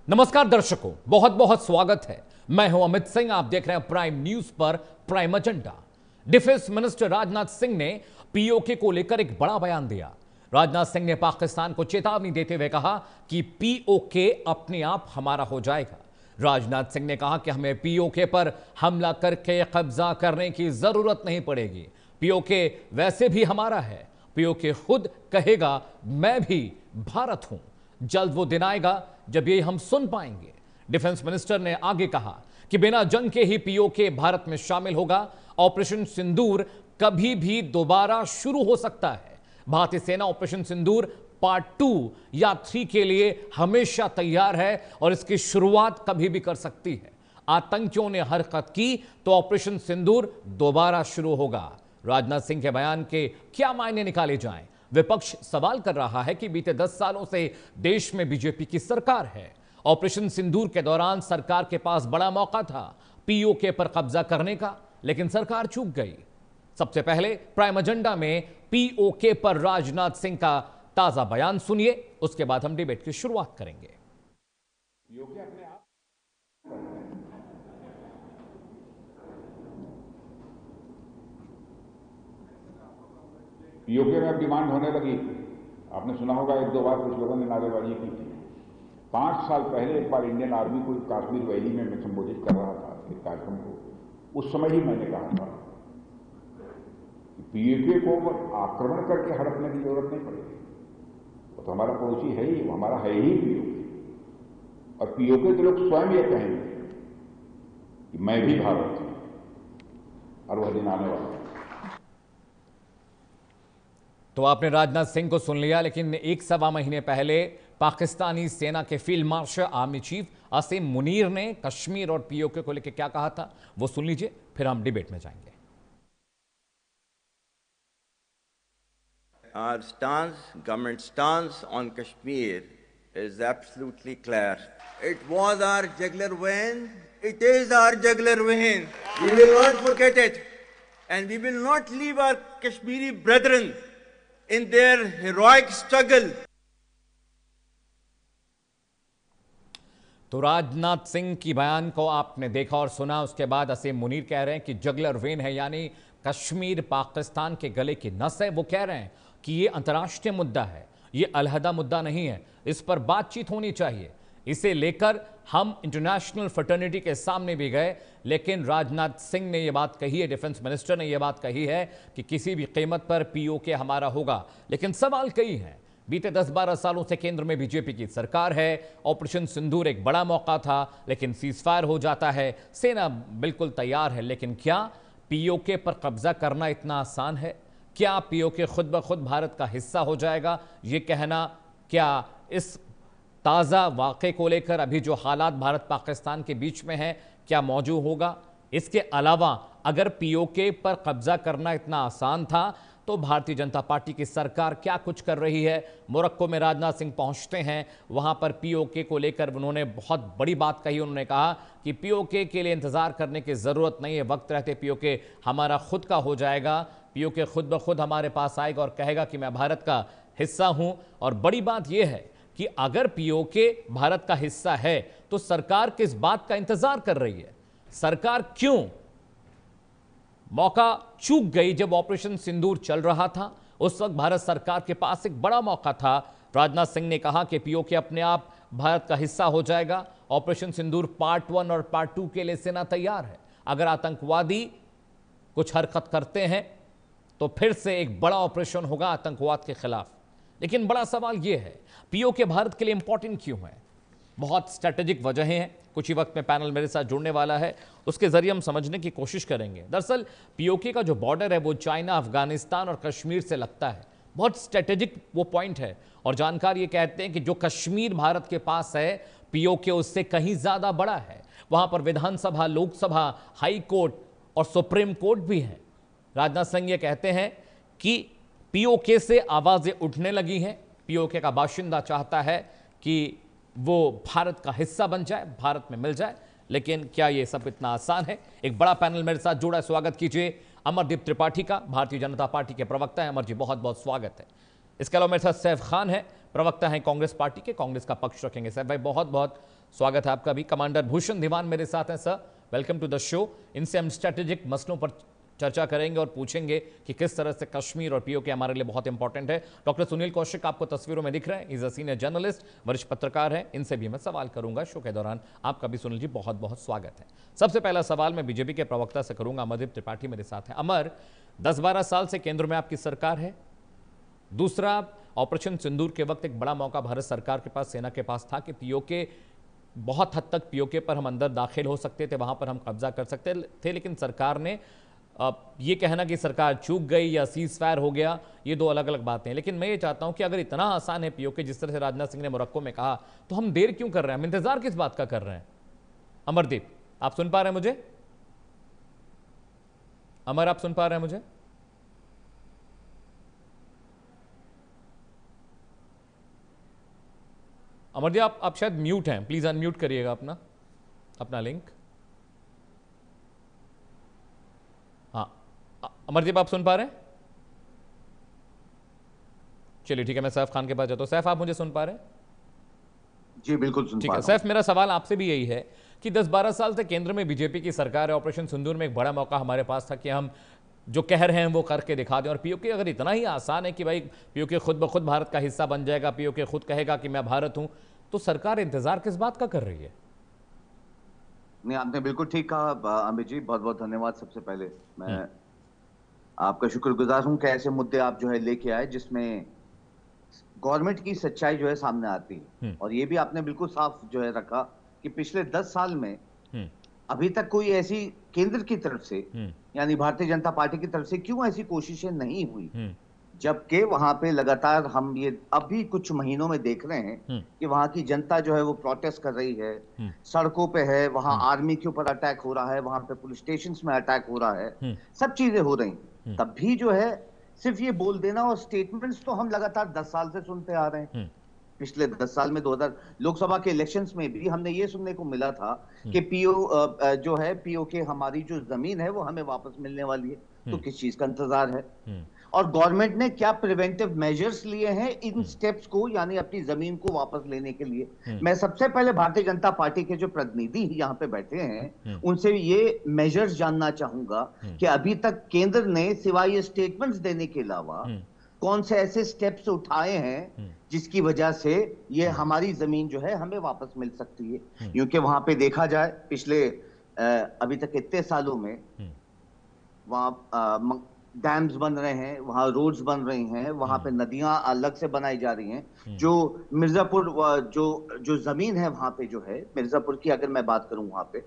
नमस्कार दर्शकों, बहुत बहुत स्वागत है। मैं हूं अमित सिंह, आप देख रहे हैं प्राइम न्यूज पर prime agenda. Defence minister Rajnath Singh ने पीओके को लेकर एक बड़ा बयान दिया। राजनाथ सिंह ने पाकिस्तान को चेतावनी देते हुए कहा कि पीओके अपने आप हमारा हो जाएगा। राजनाथ सिंह ने कहा कि हमें पीओके पर हमला करके कब्जा करने की जरूरत नहीं पड़ेगी। पीओके वैसे भी हमारा है। पीओके खुद कहेगा मैं भी भारत हूं। जल्द वो दिन आएगा जब ये हम सुन पाएंगे। डिफेंस मिनिस्टर ने आगे कहा कि बिना जंग के ही पीओके भारत में शामिल होगा। ऑपरेशन सिंदूर कभी भी दोबारा शुरू हो सकता है। भारतीय सेना ऑपरेशन सिंदूर पार्ट 2 या 3 के लिए हमेशा तैयार है और इसकी शुरुआत कभी भी कर सकती है। आतंकियों ने हरकत की तो ऑपरेशन सिंदूर दोबारा शुरू होगा। राजनाथ सिंह के बयान के क्या मायने निकाले जाएं? विपक्ष सवाल कर रहा है कि बीते 10 सालों से देश में बीजेपी की सरकार है। ऑपरेशन सिंदूर के दौरान सरकार के पास बड़ा मौका था पीओके पर कब्जा करने का, लेकिन सरकार चूक गई। सबसे पहले प्राइम एजेंडा में पीओके पर राजनाथ सिंह का ताजा बयान सुनिए, उसके बाद हम डिबेट की शुरुआत करेंगे। पीओके में अब डिमांड होने लगी। आपने सुना होगा एक दो बार कुछ लोगों ने नारेबाजी की थी। 5 साल पहले एक बार इंडियन आर्मी को कश्मीर वैली में मैं संबोधित कर रहा था एक कार्यक्रम को। उस समय ही मैंने कहा था कि पीओके को आक्रमण करके हड़पने की जरूरत नहीं पड़ेगी। वो तो हमारा पड़ोसी है ही, वो हमारा है ही पीओके। और पीओके के लोग स्वयं ये कहेंगे कि मैं भी भारत हूं, और वह दिन आने वाला है। तो आपने राजनाथ सिंह को सुन लिया, लेकिन एक सवा महीने पहले पाकिस्तानी सेना के फील्ड मार्शल आर्मी चीफ असीम मुनीर ने कश्मीर और पीओके को लेकर क्या कहा था, वो सुन लीजिए, फिर हम डिबेट में जाएंगे। Our stance, government stance on Kashmir is absolutely clear. It was our jugular vein. It is our jugular vein. We will not forget it. And we will not leave our Kashmiri brethren in their heroic struggle. तो राजनाथ सिंह की बयान को आपने देखा और सुना। उसके बाद असीम मुनीर कह रहे हैं कि जगलर वेन है, यानी कश्मीर पाकिस्तान के गले की नस है। वो कह रहे हैं कि ये अंतर्राष्ट्रीय मुद्दा है, ये अलहदा मुद्दा नहीं है, इस पर बातचीत होनी चाहिए। इसे लेकर हम इंटरनेशनल फ्रेटर्निटी के सामने भी गए, लेकिन राजनाथ सिंह ने यह बात कही है, डिफेंस मिनिस्टर ने यह बात कही है कि किसी भी कीमत पर पीओके हमारा होगा। लेकिन सवाल कई हैं। बीते 10-12 सालों से केंद्र में बीजेपी की सरकार है। ऑपरेशन सिंदूर एक बड़ा मौका था, लेकिन सीजफायर हो जाता है। सेना बिल्कुल तैयार है, लेकिन क्या पीओके पर कब्जा करना इतना आसान है? क्या पीओके खुद ब खुद भारत का हिस्सा हो जाएगा? ये कहना क्या इस ताज़ा वाक़े को लेकर अभी जो हालात भारत पाकिस्तान के बीच में हैं, क्या मौजूद होगा? इसके अलावा अगर पीओके पर कब्जा करना इतना आसान था तो भारतीय जनता पार्टी की सरकार क्या कुछ कर रही है? मोरक्को में राजनाथ सिंह पहुंचते हैं, वहां पर पीओके को लेकर उन्होंने बहुत बड़ी बात कही। उन्होंने कहा कि पीओके के लिए इंतजार करने की ज़रूरत नहीं है, वक्त रहते पीओके हमारा खुद का हो जाएगा। पीओके खुद ब खुद हमारे पास आएगा और कहेगा कि मैं भारत का हिस्सा हूं। और बड़ी बात यह है कि अगर पीओके भारत का हिस्सा है तो सरकार किस बात का इंतजार कर रही है? सरकार क्यों मौका चूक गई? जब ऑपरेशन सिंदूर चल रहा था उस वक्त भारत सरकार के पास एक बड़ा मौका था। राजनाथ सिंह ने कहा कि पीओके अपने आप भारत का हिस्सा हो जाएगा। ऑपरेशन सिंदूर पार्ट 1 और पार्ट 2 के लिए सेना तैयार है। अगर आतंकवादी कुछ हरकत करते हैं तो फिर से एक बड़ा ऑपरेशन होगा आतंकवाद के खिलाफ। लेकिन बड़ा सवाल यह है, पीओके भारत के लिए इंपॉर्टेंट क्यों है? बहुत स्ट्रेटेजिक वजहें हैं। कुछ ही वक्त में पैनल मेरे साथ जुड़ने वाला है, उसके जरिए हम समझने की कोशिश करेंगे। दरअसल पीओके का जो बॉर्डर है वो चाइना, अफगानिस्तान और कश्मीर से लगता है। बहुत स्ट्रेटेजिक वो पॉइंट है। और जानकार ये कहते हैं कि जो कश्मीर भारत के पास है, पीओके उससे कहीं ज्यादा बड़ा है। वहां पर विधानसभा, लोकसभा, हाई कोर्ट और सुप्रीम कोर्ट भी है। राजनाथ सिंह ये कहते हैं कि पीओके से आवाजें उठने लगी हैं। पीओके का बाशिंदा चाहता है कि वो भारत का हिस्सा बन जाए, भारत में मिल जाए। लेकिन क्या ये सब इतना आसान है? एक बड़ा पैनल मेरे साथ जुड़ा है, स्वागत कीजिए अमरदीप त्रिपाठी का, भारतीय जनता पार्टी के प्रवक्ता है। अमर जी, बहुत बहुत स्वागत है। इसके अलावा मेरे साथ सैफ खान है, प्रवक्ता हैं कांग्रेस पार्टी के, कांग्रेस का पक्ष रखेंगे। सैफ भाई, बहुत बहुत स्वागत है आपका भी। कमांडर भूषण धीमान मेरे साथ हैं। Sir, welcome to the show. इनसे हम स्ट्रेटेजिक मसलों पर चर्चा करेंगे और पूछेंगे कि किस तरह से कश्मीर और पीओके हमारे लिए बहुत इंपॉर्टेंट है। डॉक्टर सुनील कौशिक आपको तस्वीरों में दिख रहे हैं, इज अ सीनियर जर्नलिस्ट, वरिष्ठ पत्रकार हैं। इनसे भी मैं सवाल करूंगा शो के दौरान। आपका भी सुनील जी बहुत बहुत स्वागत है। सबसे पहला सवाल मैं बीजेपी के प्रवक्ता से करूंगा। अमरदीप त्रिपाठी मेरे साथ हैं। अमर, 10-12 साल से केंद्र में आपकी सरकार है। दूसरा, ऑपरेशन सिंदूर के वक्त एक बड़ा मौका भारत सरकार के पास, सेना के पास था कि पीओके, बहुत हद तक पीओके पर हम अंदर दाखिल हो सकते थे, वहां पर हम कब्जा कर सकते थे, लेकिन सरकार ने ये कहना कि सरकार चूक गई या सीज फायर हो गया, ये दो अलग अलग बातें हैं। लेकिन मैं ये चाहता हूं कि अगर इतना आसान है पीओके, जिस तरह से राजनाथ सिंह ने मोरक्को में कहा, तो हम देर क्यों कर रहे हैं? हम इंतजार किस बात का कर रहे हैं? अमरदीप, आप सुन पा रहे हैं मुझे? अमर, आप सुन पा रहे हैं मुझे? अमरदीप, आप शायद म्यूट हैं, प्लीज अनम्यूट करिएगा अपना लिंक। हाँ, अमरदीप, आप सुन पा रहे हैं? चलिए ठीक है, मैं सैफ खान के पास जाता हूं। सैफ, आप मुझे सुन पा रहे हैं? जी बिल्कुल सुन ठीक पा है। रहा हूं। सैफ, मेरा सवाल आपसे भी यही है कि 10-12 साल से केंद्र में बीजेपी की सरकार है। ऑपरेशन सिंदूर में एक बड़ा मौका हमारे पास था कि हम जो कह रहे हैं वो करके दिखा दें। और पीओके अगर इतना ही आसान है कि भाई पीओके खुद ब खुद भारत का हिस्सा बन जाएगा, पीओके खुद कहेगा कि मैं भारत हूं, तो सरकार इंतजार किस बात का कर रही है? नहीं, आपने बिल्कुल ठीक कहा अमित जी, बहुत बहुत धन्यवाद। सबसे पहले मैं आपका शुक्रगुजार हूं कि ऐसे मुद्दे आप जो है लेके आए जिसमें गवर्नमेंट की सच्चाई जो है सामने आती है। और ये भी आपने बिल्कुल साफ जो है रखा कि पिछले 10 साल में अभी तक कोई ऐसी केंद्र की तरफ से, यानी भारतीय जनता पार्टी की तरफ से क्यों ऐसी कोशिशें नहीं हुई, जबकि वहां पे लगातार हम ये अभी कुछ महीनों में देख रहे हैं कि वहां की जनता जो है वो प्रोटेस्ट कर रही है, सड़कों पे है, वहां आर्मी के ऊपर अटैक हो रहा है, वहां पे पुलिस स्टेशंस में अटैक हो रहा है, सब चीजें हो रही हैं। तब भी जो है सिर्फ ये बोल देना और स्टेटमेंट्स तो हम लगातार 10 साल से सुनते आ रहे हैं। पिछले 10 साल में 2000 लोकसभा के इलेक्शंस में भी हमने ये सुनने को मिला था कि जो है पीओके, हमारी जो जमीन है वो हमें वापस मिलने वाली है। तो किस चीज का इंतजार है? और गवर्नमेंट ने क्या प्रिवेंटिव मेजर्स लिए हैं इन स्टेप्स को, यानी अपनी जमीन को वापस लेने के लिए? मैं सबसे पहले भारतीय जनता पार्टी के जो प्रतिनिधि यहाँ पे बैठे हैं उनसे ये मेजर्स जानना चाहूंगा कि अभी तक केंद्र ने सिवाय ये स्टेटमेंट्स देने के अलावा कौन से ऐसे स्टेप्स उठाए हैं जिसकी वजह से ये हमारी जमीन जो है हमें वापस मिल सकती है। क्योंकि वहां पे देखा जाए पिछले अभी तक इतने सालों में वहां डैम्स बन रहे हैं, वहां रोड्स बन रही हैं, वहां पे नदियां अलग से बनाई जा रही हैं। जो मिर्जापुर जो जमीन है वहां पे जो है मिर्जापुर की, अगर मैं बात करूं वहां पे,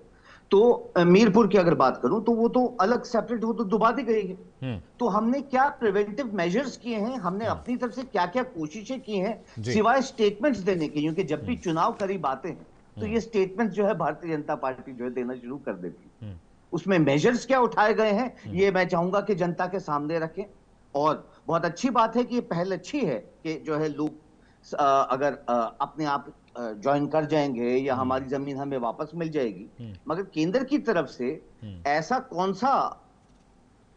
तो मीरपुर की अगर बात करूं तो वो तो अलग सेपरेट, वो तो दुबा दी गई है। तो हमने क्या प्रिवेंटिव मेजर्स किए हैं, हमने अपनी तरफ से क्या क्या कोशिशें की हैं सिवाय स्टेटमेंट्स देने की? क्योंकि जब भी चुनाव करीब आते हैं तो ये स्टेटमेंट जो है भारतीय जनता पार्टी जो है देना शुरू कर देती है। उसमें मेजर्स क्या उठाए गए हैं ये मैं चाहूंगा कि जनता के सामने रखें। और बहुत अच्छी बात है कि ये पहल अच्छी है कि जो है लोग अगर अपने आप ज्वाइन कर जाएंगे या हमारी जमीन हमें वापस मिल जाएगी। मगर केंद्र की तरफ से ऐसा कौन सा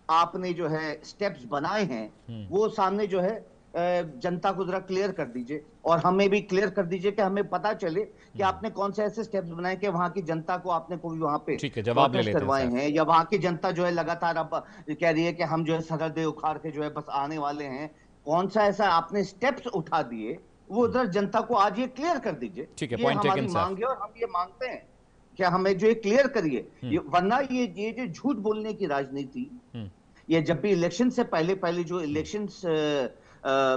आपने जो है स्टेप्स बनाए हैं वो सामने जो है जनता को जरा क्लियर कर दीजिए और हमें भी क्लियर कर दीजिए कि हमें पता चले कि आपने कौन से ऐसे स्टेप्स बनाए कि वहां की जनता को आपने कोई वहां पे प्रोटेस्ट करवाए हैं, या वहां की जनता जो है लगातार अब कह रही है कि हम जो है सरहदें उखाड़ के जो है बस आने वाले हैं। कौन सा ऐसा आपने स्टेप्स उठा दिए वो उधर जनता को आज ये क्लियर कर दीजिए। ठीक है, ये हमारी मांग है और हम ये मांगते हैं कि हमें जो ये क्लियर करिए। वरना ये जो झूठ बोलने की राजनीति, ये जब भी इलेक्शन से पहले जो इलेक्शंस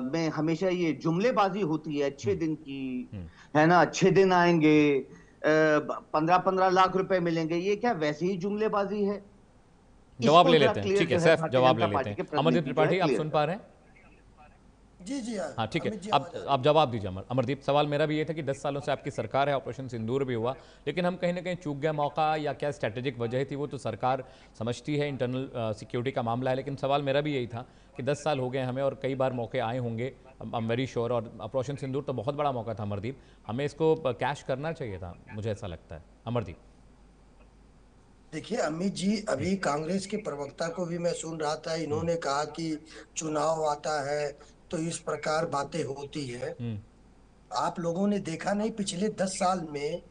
में हमेशा ये जुमलेबाजी होती है अच्छे दिन की, है ना, अच्छे दिन आएंगे, 15-15 लाख रुपए मिलेंगे, ये क्या वैसे ही जुमलेबाजी है? जवाब ले लेते हैं। ठीक है सैफ, जवाब ले लेते हैं। अमरदीप त्रिपाठी, आप सुन पा रहे हैं? जी हाँ ठीक है, आप जवाब दीजिए। अमरदीप, सवाल मेरा भी ये था कि 10 सालों से आपकी सरकार है, ऑपरेशन सिंदूर भी हुआ, लेकिन हम कहीं ना कहीं चूक गए मौका, या क्या स्ट्रैटेजिक वजह थी वो तो सरकार समझती है, इंटरनल सिक्योरिटी का मामला है। लेकिन सवाल मेरा भी यही था कि 10 साल हो गए हमें और कई बार मौके आए होंगे, आई एम वेरी श्योर, और ऑपरेशन सिंदूर तो बहुत बड़ा मौका था अमरदीप, हमें इसको कैश करना चाहिए था, मुझे ऐसा लगता है। अमरदीप, देखिए अमित जी, अभी कांग्रेस के प्रवक्ता को भी मैं सुन रहा था, इन्होंने कहा कि चुनाव आता है तो इस प्रकार बातें होती है। आप लोगों ने देखा नहीं पिछले 10 साल में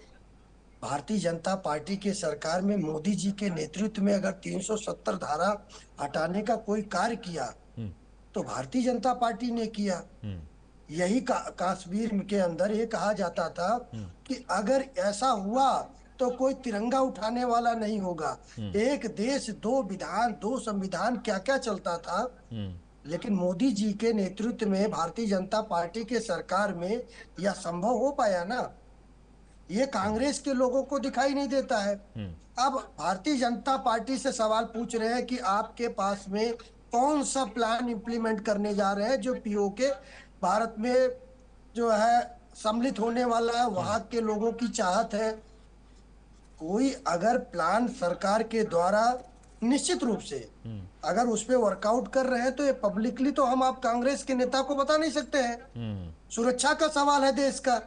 भारतीय जनता पार्टी के सरकार में मोदी जी के नेतृत्व में अगर 370 धारा हटाने का कोई कार्य किया तो भारतीय जनता पार्टी ने किया। यही कश्मीर के अंदर ये कहा जाता था कि अगर ऐसा हुआ तो कोई तिरंगा उठाने वाला नहीं होगा। एक देश दो विधान दो संविधान क्या क्या चलता था। लेकिन मोदी जी के नेतृत्व में भारतीय जनता पार्टी के सरकार में यह संभव हो पाया ना। ये कांग्रेस के लोगों को दिखाई नहीं देता है। अब भारतीय जनता पार्टी से सवाल पूछ रहे हैं कि आपके पास में कौन सा प्लान इंप्लीमेंट करने जा रहे हैं जो पीओके भारत में जो है सम्मिलित होने वाला है, वहां के लोगों की चाहत है। कोई अगर प्लान सरकार के द्वारा निश्चित रूप से अगर उस पर वर्कआउट कर रहे हैं तो ये पब्लिकली तो हम आप कांग्रेस के नेता को बता नहीं सकते हैं। सुरक्षा का सवाल है देश का,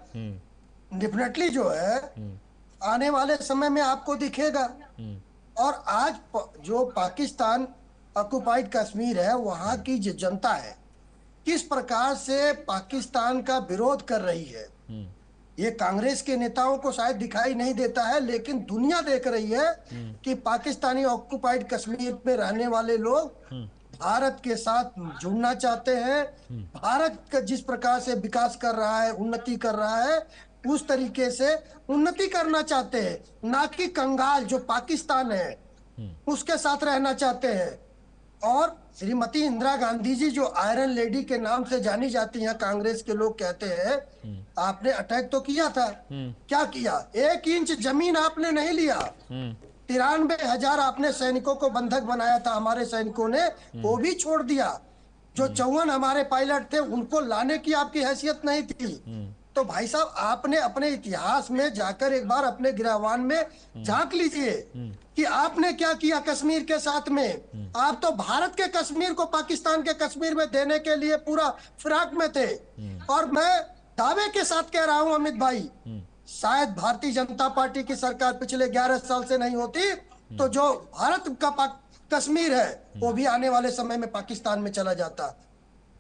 डेफिनेटली जो है आने वाले समय में आपको दिखेगा। और आज जो पाकिस्तान ऑक्युपाइड कश्मीर है, वहां की जो जनता है किस प्रकार से पाकिस्तान का विरोध कर रही है, ये कांग्रेस के नेताओं को शायद दिखाई नहीं देता है, लेकिन दुनिया देख रही है कि पाकिस्तानी ऑक्युपाइड कश्मीर में रहने वाले लोग भारत के साथ जुड़ना चाहते हैं। भारत का जिस प्रकार से विकास कर रहा है, उन्नति कर रहा है, उस तरीके से उन्नति करना चाहते हैं, ना कि कंगाल जो पाकिस्तान है उसके साथ रहना चाहते हैं। और श्रीमती इंदिरा गांधी जी जो आयरन लेडी के नाम से जानी जाती हैं, कांग्रेस के लोग कहते हैं, आपने अटैक तो किया था, क्या किया? 1 इंच जमीन आपने नहीं लिया। 93,000 आपने सैनिकों को बंधक बनाया था, हमारे सैनिकों ने वो भी छोड़ दिया। जो 54 हमारे पायलट थे उनको लाने की आपकी हैसियत नहीं थी। तो भाई साहब आपने अपने इतिहास में जाकर एक बार अपने गिरावान में झांक लीजिए कि आपने क्या किया कश्मीर के साथ में। आप तो भारत के कश्मीर को पाकिस्तान के कश्मीर में देने के लिए पूरा फिराक में थे। और मैं दावे के साथ कह रहा हूं अमित भाई, शायद भारतीय जनता पार्टी की सरकार पिछले 11 साल से नहीं होती तो जो भारत का कश्मीर है वो भी आने वाले समय में पाकिस्तान में चला जाता।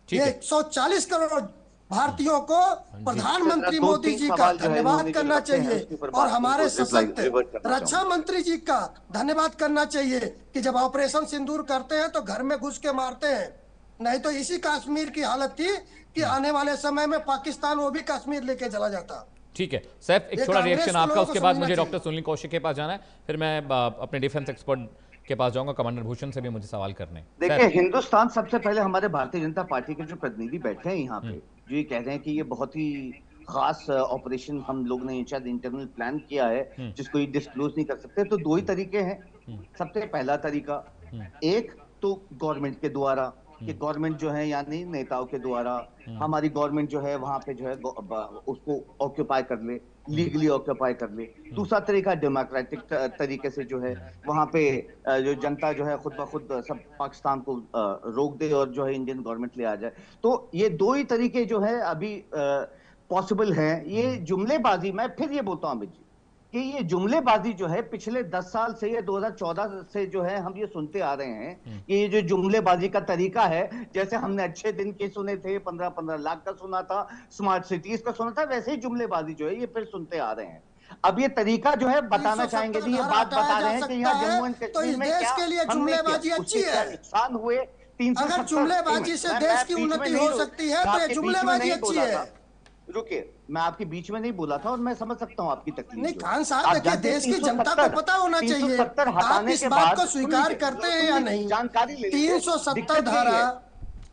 ये 140 करोड़ भारतीयों को प्रधानमंत्री मोदी जी का धन्यवाद करना चाहिए और हमारे सशक्त रक्षा मंत्री जी का धन्यवाद करना चाहिए कि जब ऑपरेशन सिंदूर करते हैं तो घर में घुस के मारते हैं। नहीं तो इसी कश्मीर की हालत थी कि आने वाले समय में पाकिस्तान वो भी कश्मीर लेके चला जाता। ठीक है सैफ, एक थोड़ा रिएक्शन आपका, उसके बाद मुझे डॉक्टर सुनील कौशिक के पास जाना है, फिर मैं अपने डिफेंस एक्सपर्ट के पास जाऊंगा, कमांडर भूषण से भी मुझे सवाल करने। देखिए हिंदुस्तान, सबसे पहले हमारे भारतीय जनता पार्टी के जो प्रतिनिधि बैठे हैं यहाँ पे, जो ये कह रहे हैं कि ये बहुत ही खास ऑपरेशन हम लोग ने शायद इंटरनल प्लान किया है जिसको ये डिस्क्लोज नहीं कर सकते, तो 2 ही तरीके हैं। सबसे पहला तरीका, एक तो गवर्नमेंट के द्वारा, कि गवर्नमेंट जो है यानी नेताओं के द्वारा हमारी गवर्नमेंट जो है वहां पे जो है उसको ऑक्यूपाई कर ले, लीगली ऑक्यूपाई कर ले। दूसरा तरीका डेमोक्रेटिक तरीके से जो है वहां पे जो जनता जो है खुद ब खुद सब पाकिस्तान को रोक दे और जो है इंडियन गवर्नमेंट ले आ जाए। तो ये 2 ही तरीके जो है अभी पॉसिबल है। ये जुमलेबाजी, मैं फिर ये बोलता हूँ अमित जी कि ये जुमलेबाजी जो है पिछले 10 साल से या 2014 से जो है हम ये सुनते आ रहे हैं कि ये जो जुमलेबाजी का तरीका है, जैसे हमने अच्छे दिन के सुने थे, 15-15 लाख का सुना था, स्मार्ट सिटीज का सुना था, वैसे ही जुमलेबाजी जो है ये फिर सुनते आ रहे हैं। अब ये तरीका जो है बताना चाहेंगे, ये बात बता रहे हैं कि यहाँ जम्मू एंड कश्मीर में क्या जुमलेबाजी अच्छी है, नुकसान हुए। अगर जुमलेबाजी से देश की उन्नति हो सकती है तो जुमलेबाजी अच्छी है। रुकिए, मैं आपके बीच में नहीं बोला था और मैं समझ सकता हूँ आपकी तकलीफ। नहीं खान साहब, देखिए देश की जनता को पता होना चाहिए, आप इस बात को स्वीकार करते हैं या नहीं। जानकारी ले, 370 धारा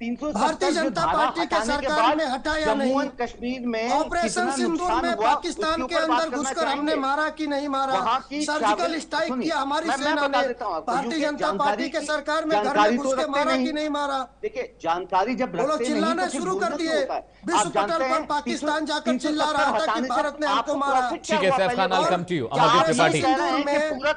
भारतीय जनता पार्टी के सरकार ने हटाया नहीं। कश्मीर में ऑपरेशन सिंदूर में पाकिस्तान के अंदर घुसकर हमने मारा कि नहीं मारा, सर्जिकल स्ट्राइक किया हमारी सेना ने, भारतीय जनता पार्टी के सरकार में घर में घुस के मारा कि नहीं मारा। देखिए जानकारी जब वो लोग चिल्लाना शुरू कर दिए, विश्व पटल पर पाकिस्तान जाकर चिल्ला रहा था कि भारत ने हमको मारा। ठीक है Saif Khan, I come to you. Amardeep Tripathi,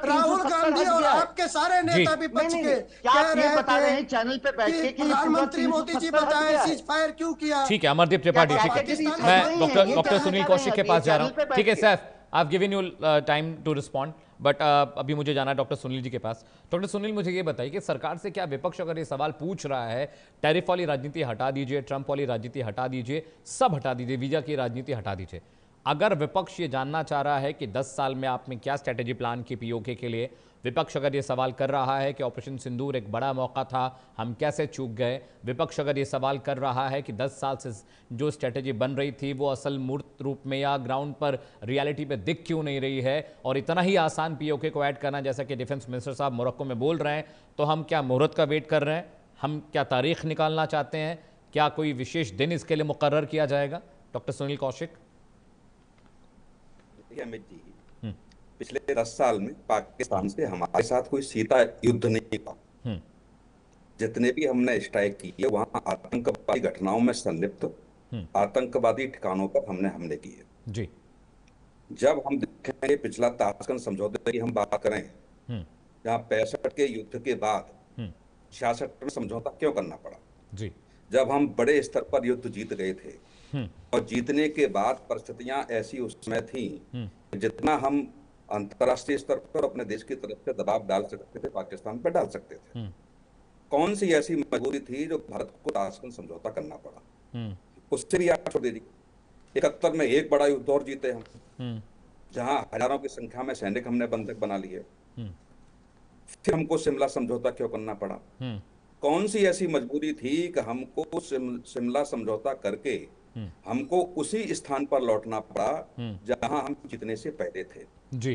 Rahul Gandhi और आपके सारे नेता विपक्ष के कह रहे थे चैनल पे बैठ के प्रधानमंत्री मोदी जी बताएं सीज फायर क्यों किया। ठीक है अमरदीप त्रिपाठी, ठीक है मैं डॉक्टर सुनील कौशिक के पास जा रहा हूं। ठीक है Saif, I have given you time to respond, but अभी मुझे जाना है डॉक्टर सुनील जी के पास। डॉक्टर सुनील, मुझे ये बताइए कि सरकार से क्या विपक्ष अगर ये सवाल पूछ रहा है, टैरिफ वाली राजनीति हटा दीजिए, ट्रंप वाली राजनीति हटा दीजिए, सब हटा दीजिए, वीजा की राजनीति हटा दीजिए, अगर विपक्ष ये जानना चाह रहा है कि 10 साल में आपने क्या स्ट्रेटेजी प्लान की पीओके के लिए, विपक्ष अगर ये सवाल कर रहा है कि ऑपरेशन सिंदूर एक बड़ा मौका था, हम कैसे चूक गए, विपक्ष अगर ये सवाल कर रहा है कि 10 साल से जो स्ट्रेटेजी बन रही थी वो असल मूर्त रूप में या ग्राउंड पर रियलिटी पे दिख क्यों नहीं रही है, और इतना ही आसान पीओके को ऐड करना जैसा कि डिफेंस मिनिस्टर साहब मोरक्को में बोल रहे हैं, तो हम क्या मुहूर्त का वेट कर रहे हैं? हम क्या तारीख निकालना चाहते हैं? क्या कोई विशेष दिन इसके लिए मुकर्रर किया जाएगा? डॉक्टर सुनील कौशिक। अमित जी, पिछले 10 साल में पाकिस्तान से हमारे साथ कोई सीधा युद्ध नहीं हुआ। जितने भी हमने स्ट्राइक किए वहां आतंकवादी घटनाओं में संलिप्त आतंकवादी ठिकानों पर हमने हमले किए जी। जब हम देखेंगे पिछला ताशकंद समझौते की हम बात करें, जहां 65 के युद्ध के बाद 66 में समझौता क्यों करना पड़ा जी, जब हम बड़े स्तर पर युद्ध जीत गए थे, और जीतने के बाद परिस्थितियां ऐसी उसमें थी जितना हम अंतर्राष्ट्रीय स्तर पर अपने देश की तरफ से दबाव डाल सकते थे पाकिस्तान पर डाल सकते थे। कौन सी ऐसी मजबूरी थी जो भारत को ताशकंद समझौता करना पड़ा? उससे भी आप छोड़ दीजिए, 71 में एक बड़ा युद्ध और जीते हम, जहां हजारों की संख्या में सैनिक हमने बंधक बना लिए। फिर हमको शिमला समझौता क्यों करना पड़ा? कौन सी ऐसी मजबूरी थी कि हमको शिमला समझौता करके हमको उसी स्थान पर लौटना पड़ा जहां हम जीतने से पहले थे जी।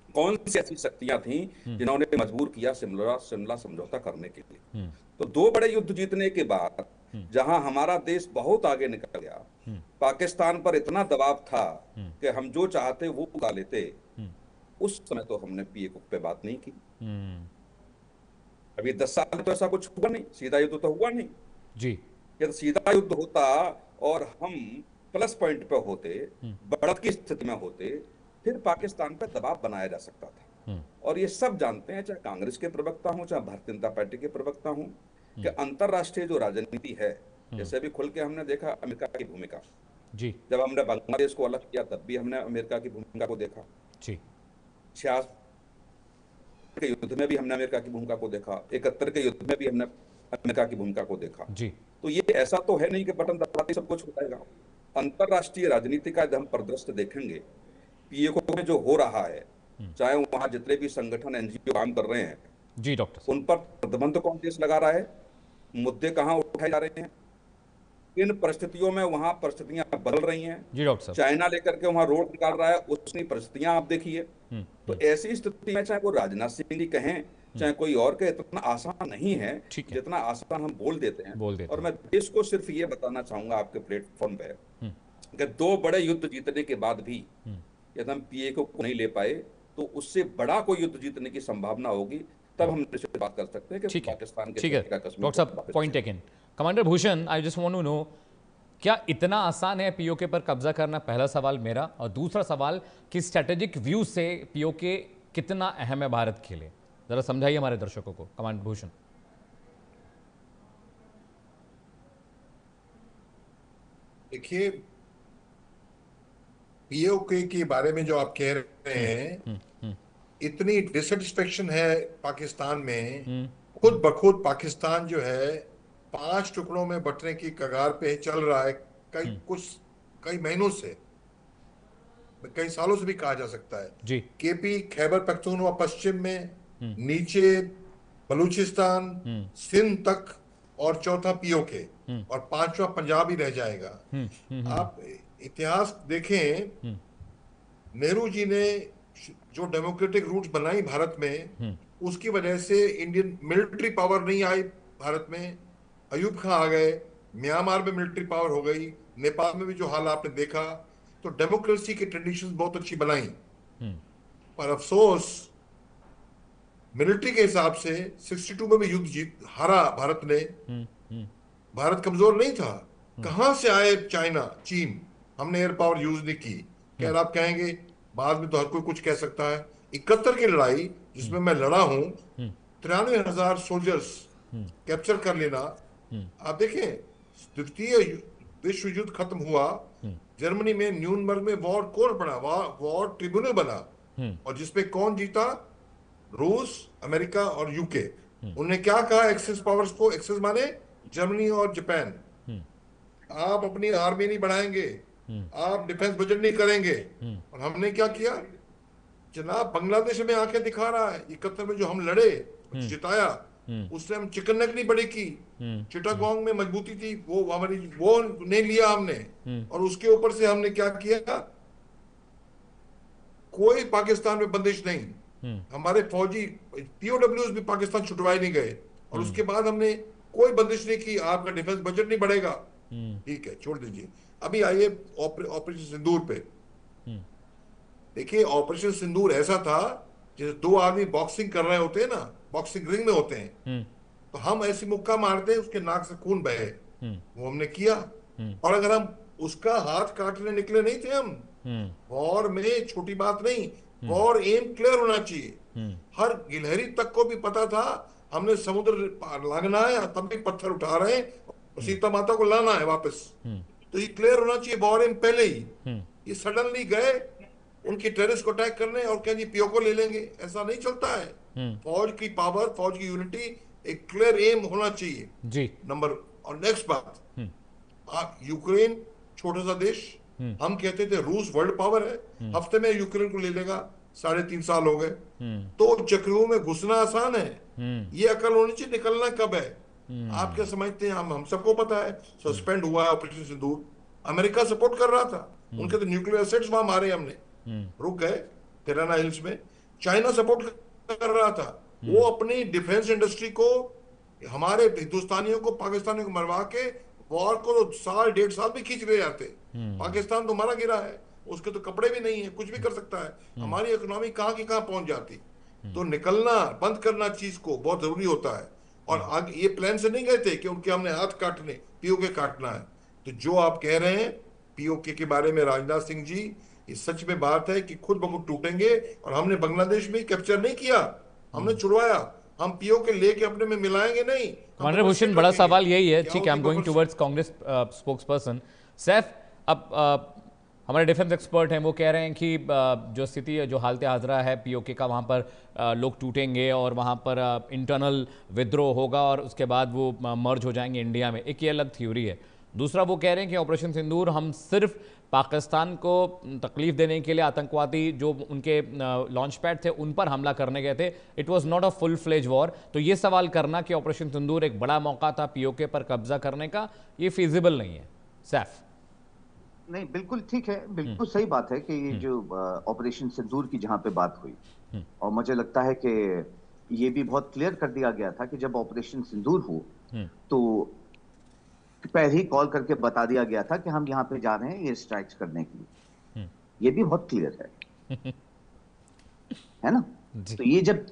कौन सी ऐसी शक्तियां थी जिन्होंने मजबूर किया शिमला समझौता करने के लिए? तो 2 बड़े युद्ध जीतने के बाद जहां हमारा देश बहुत आगे निकल गया, पाकिस्तान पर इतना दबाव था कि हम जो चाहते वो उगा लेते, उस समय तो हमने पीओके पे बात नहीं की। अभी 10 साल तो ऐसा कुछ हुआ नहीं, सीधा युद्ध तो हुआ नहीं जी। यदि सीधा युद्ध होता और हम प्लस पॉइंट पे होते, बढ़त की स्थिति में होते, फिर पाकिस्तान पर दबाव बनाया जा सकता था। और ये सब जानते हैं, चाहे कांग्रेस के प्रवक्ता हों चाहे भारतीय जनता पार्टी के प्रवक्ता हों, कि अंतरराष्ट्रीय जो राजनीति है, जैसे भी खुल के हमने देखा अमेरिका की भूमिका जी। जब हमने बांग्लादेश को अलग किया तब भी हमने अमेरिका की भूमिका को देखा जी। 66 के युद्ध में भी हमने अमेरिका की भूमिका को देखा, 71 के युद्ध में भी हमने अमेरिका की भूमिका को देखा जी। तो ये ऐसा तो है नहीं कि बटन दबाते सब कुछ हो जाएगा। अंतरराष्ट्रीय राजनीति का जब हम परिदृश्य देखेंगे, पीओके में जो हो रहा है, चाहे वहां जितने भी संगठन एनजीओ काम कर रहे हैं जी डॉक्टर, उन पर प्रतिबंध कौन देश लगा रहा है, मुद्दे कहां उठाए जा रहे हैं, इन परिस्थितियों में वहां परिस्थितियां बदल रही हैं जी डॉक्टर साहब। चाइना लेकर के वहां रोड निकाल रहा है, उसकी परिस्थितियां आप देखिए। तो ऐसी स्थिति में चाहे वो राजनाथ सिंह जी कहें चाहे कोई और कहे, इतना आसान नहीं है जितना आसान हम बोल देते हैं। और मैं देश को सिर्फ ये बताना चाहूंगा आपके प्लेटफॉर्म पे कि 2 बड़े युद्ध जीतने के बाद भी यदि हम पीओके को नहीं ले पाए तो उससे बड़ा कोई युद्ध जीतने की संभावना होगी, तब हम निश्चित बात कर सकते हैं कि पाकिस्तान के डॉक्टर साहब point taken. Commander Bhushan, I just want to know, क्या इतना आसान है पीओके पर कब्जा करना? पहला सवाल मेरा। और दूसरा सवाल कि स्ट्रेटेजिक व्यू से पीओके कितना अहम है भारत के लिए, जरा समझाइए हमारे दर्शकों को। कमांडर भूषण। देखिए, पीओके के बारे में जो आप कह रहे हैं, इतनी डिससेटिस्फेक्शन है पाकिस्तान में, खुद बखुद पाकिस्तान जो है 5 टुकड़ों में बंटने की कगार पे चल रहा है, कई महीनों से, कई सालों से भी कहा जा सकता है जी। केपी खैबर पख्तूनख्वा पश्चिम में, नीचे बलूचिस्तान, सिंध तक, और चौथा पीओके, और 5वां पंजाब ही रह जाएगा। आप इतिहास देखें, नेहरू जी ने जो डेमोक्रेटिक रूट्स बनाई भारत में, उसकी वजह से इंडियन मिलिट्री पावर नहीं आई भारत में। अयूब खां आ गए, म्यांमार में मिलिट्री पावर हो गई, नेपाल में भी जो हाल आपने देखा, तो डेमोक्रेसी की ट्रेडिशंस बहुत अच्छी बनाई। पर अफसोस मिलिट्री के हिसाब से 62 में भी युद्ध हारा भारत ने। भारत कमजोर नहीं था। कहां से आए चाइना, चीन? हमने एयर पावर यूज नहीं की। खैर, आप कहेंगे बाद में तो हर कोई कुछ कह सकता है। 71 की लड़ाई जिसमें मैं लड़ा हूं, 93,000 सोल्जर्स कैप्चर कर लेना। आप देखें, द्वितीय विश्व युद्ध खत्म हुआ, जर्मनी में न्यूरनबर्ग में वॉर कोर्ट बना, वॉर ट्रिब्यूनल बना, और जिसमें कौन जीता? रूस, अमेरिका और यूके। उन्होंने क्या कहा एक्सेस पावर्स को? एक्सेस माने जर्मनी और जापान। आप अपनी आर्मी नहीं बढ़ाएंगे आप डिफेंस बजट नहीं करेंगे। और हमने क्या किया जनाब, बांग्लादेश में आंखें दिखा रहा है। 71 में जो हम लड़े, जिताया, उससे हम चिकन नेक नहीं बड़ी की, चिटागोंग में मजबूती थी, वो हमारी वो नहीं लिया हमने। और उसके ऊपर से हमने क्या किया, कोई पाकिस्तान में बंदिश नहीं, हमारे फौजी पीओडब्ल्यूज भी पाकिस्तान छुटवाए नहीं गए। और उसके बाद हमने कोई बंदिश नहीं की, आपका डिफेंस बजट नहीं बढ़ेगा, ठीक है छोड़ दीजिए। अभी आइए ऑपरेशन सिंदूर पे। देखिए ऑपरेशन सिंदूर ऐसा था जैसे दो आदमी बॉक्सिंग कर रहे होते हैं ना, बॉक्सिंग रिंग में होते हैं, तो हम ऐसी मुक्का मारते हैं उसके नाक से खून बहे, वो हमने किया। और अगर हम उसका हाथ काटने निकले नहीं थे हम, वॉर में छोटी बात नहीं, वॉर एम क्लियर होना चाहिए। हर गिलहरी तक को भी पता था हमने समुद्र लागना है, तब भी पत्थर उठा रहे हैं, सीता माता को लाना है वापस। तो ये क्लियर होना चाहिए वॉर एम पहले ही। ये सडनली गए उनकी टेरिस को अटैक करने और क्या जी पीओ को ले लेंगे, ऐसा नहीं चलता है। फौज की पावर, फौज की यूनिटी, एक क्लियर एम होना चाहिए जी। नंबर। और नेक्स्ट बात, यूक्रेन छोटा सा देश, हम कहते थे रूस वर्ल्ड पावर है, हफ्ते में यूक्रेन को ले लेगा, 3.5 साल हो गए। तो चक्रों में घुसना आसान है, ये अकल होनी चाहिए निकलना कब है। आप क्या समझते हैं, हम सबको पता है सस्पेंड हुआ है ऑपरेशन सिंदूर, अमेरिका सपोर्ट कर रहा था, उनके तो न्यूक्लियर एसेट्स वहां मारे हमने, रुक गए पिराना हिल्स में। चाइना सपोर्ट कर रहा था, वो अपनी डिफेंस इंडस्ट्री को, हमारे हिंदुस्तानियों को, पाकिस्तानियों को मरवा के वॉर को 1.5 साल भी खींच ले जाते। पाकिस्तान तो मारा गिरा है, उसके तो कपड़े भी नहीं है, कुछ भी कर सकता है, हमारी इकोनॉमी कहाँ की कहाँ पहुंच जाती। तो निकलना बंद करना चीज को बहुत जरूरी होता है। और आगे ये प्लान से नहीं गए थे कि उनके हमने हाथ काटने, पीओके काटना है। तो जो आप कह रहे हैं पीओके के बारे में राजनाथ सिंह जी, ये सच में बात है कि खुद ब खुद टूटेंगे। और हमने बांग्लादेश में कैप्चर नहीं किया, हमने छुड़वाया, हम पीओके लेके अपने में मिलाएंगे नहीं। कमांडर भूषण, बड़ा सवाल यही है, ठीक है, I am going towards Congress spokesperson Saif. अब हमारे डिफेंस एक्सपर्ट हैं, वो कह रहे हैं कि जो स्थिति है, जो हालत हाजरा है पीओके का, वहाँ पर लोग टूटेंगे और वहाँ पर इंटरनल विद्रोह होगा और उसके बाद वो मर्ज हो जाएंगे इंडिया में। एक ये अलग थ्योरी है। दूसरा वो कह रहे हैं कि ऑपरेशन सिंदूर हम सिर्फ पाकिस्तान को तकलीफ देने के लिए आतंकवादी जो उनके लॉन्च पैड थे उन पर हमला करने गए थे, it was not a full fledge war. तो ये सवाल करना कि ऑपरेशन सिंदूर एक बड़ा मौका था पीओके पर कब्जा करने का, ये फिजिबल नहीं है। सैफ नहीं, बिल्कुल ठीक है, बिल्कुल सही बात है कि ये जो ऑपरेशन सिंदूर की जहां पे बात हुई, और मुझे लगता है कि ये भी बहुत क्लियर कर दिया गया था कि जब ऑपरेशन सिंदूर हो तो पहले ही कॉल करके बता दिया गया था कि हम यहाँ पे जा रहे हैं ये स्ट्राइक्स करने के लिए। ये भी बहुत क्लियर है ना। तो ये जब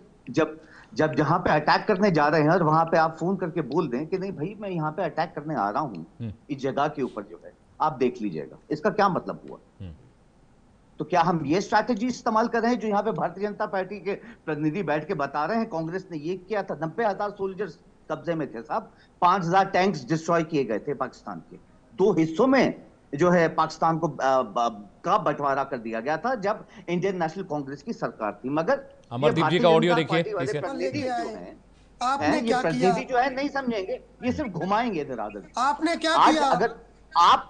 जहां पे अटैक करने जा रहे हैं और वहां पे आप फोन करके बोल दें कि नहीं भाई मैं यहाँ पे अटैक करने आ रहा हूँ, इस जगह के ऊपर जो है आप देख लीजिएगा, इसका क्या मतलब हुआ। तो क्या हम ये स्ट्रैटेजी इस्तेमाल कर रहे हैं जो यहाँ पे भारतीय जनता पार्टी के प्रतिनिधि बैठ के बता रहे हैं कांग्रेस ने ये किया था। 90,000 सोल्जर्स कब्जे में थे साहब, 5,000 टैंक्स डिस्ट्रॉय किए गए थे पाकिस्तान के। 2 हिस्सों में जो है पाकिस्तान को का बंटवारा कर दिया गया था जब इंडियन नेशनल कांग्रेस की सरकार थी। मगर अमरदीप जी का ऑडियो देखिए, आपने क्या किया, जो है नहीं समझेंगे, ये सिर्फ घुमाएंगे इधर आधर। आपने क्या किया, अगर आप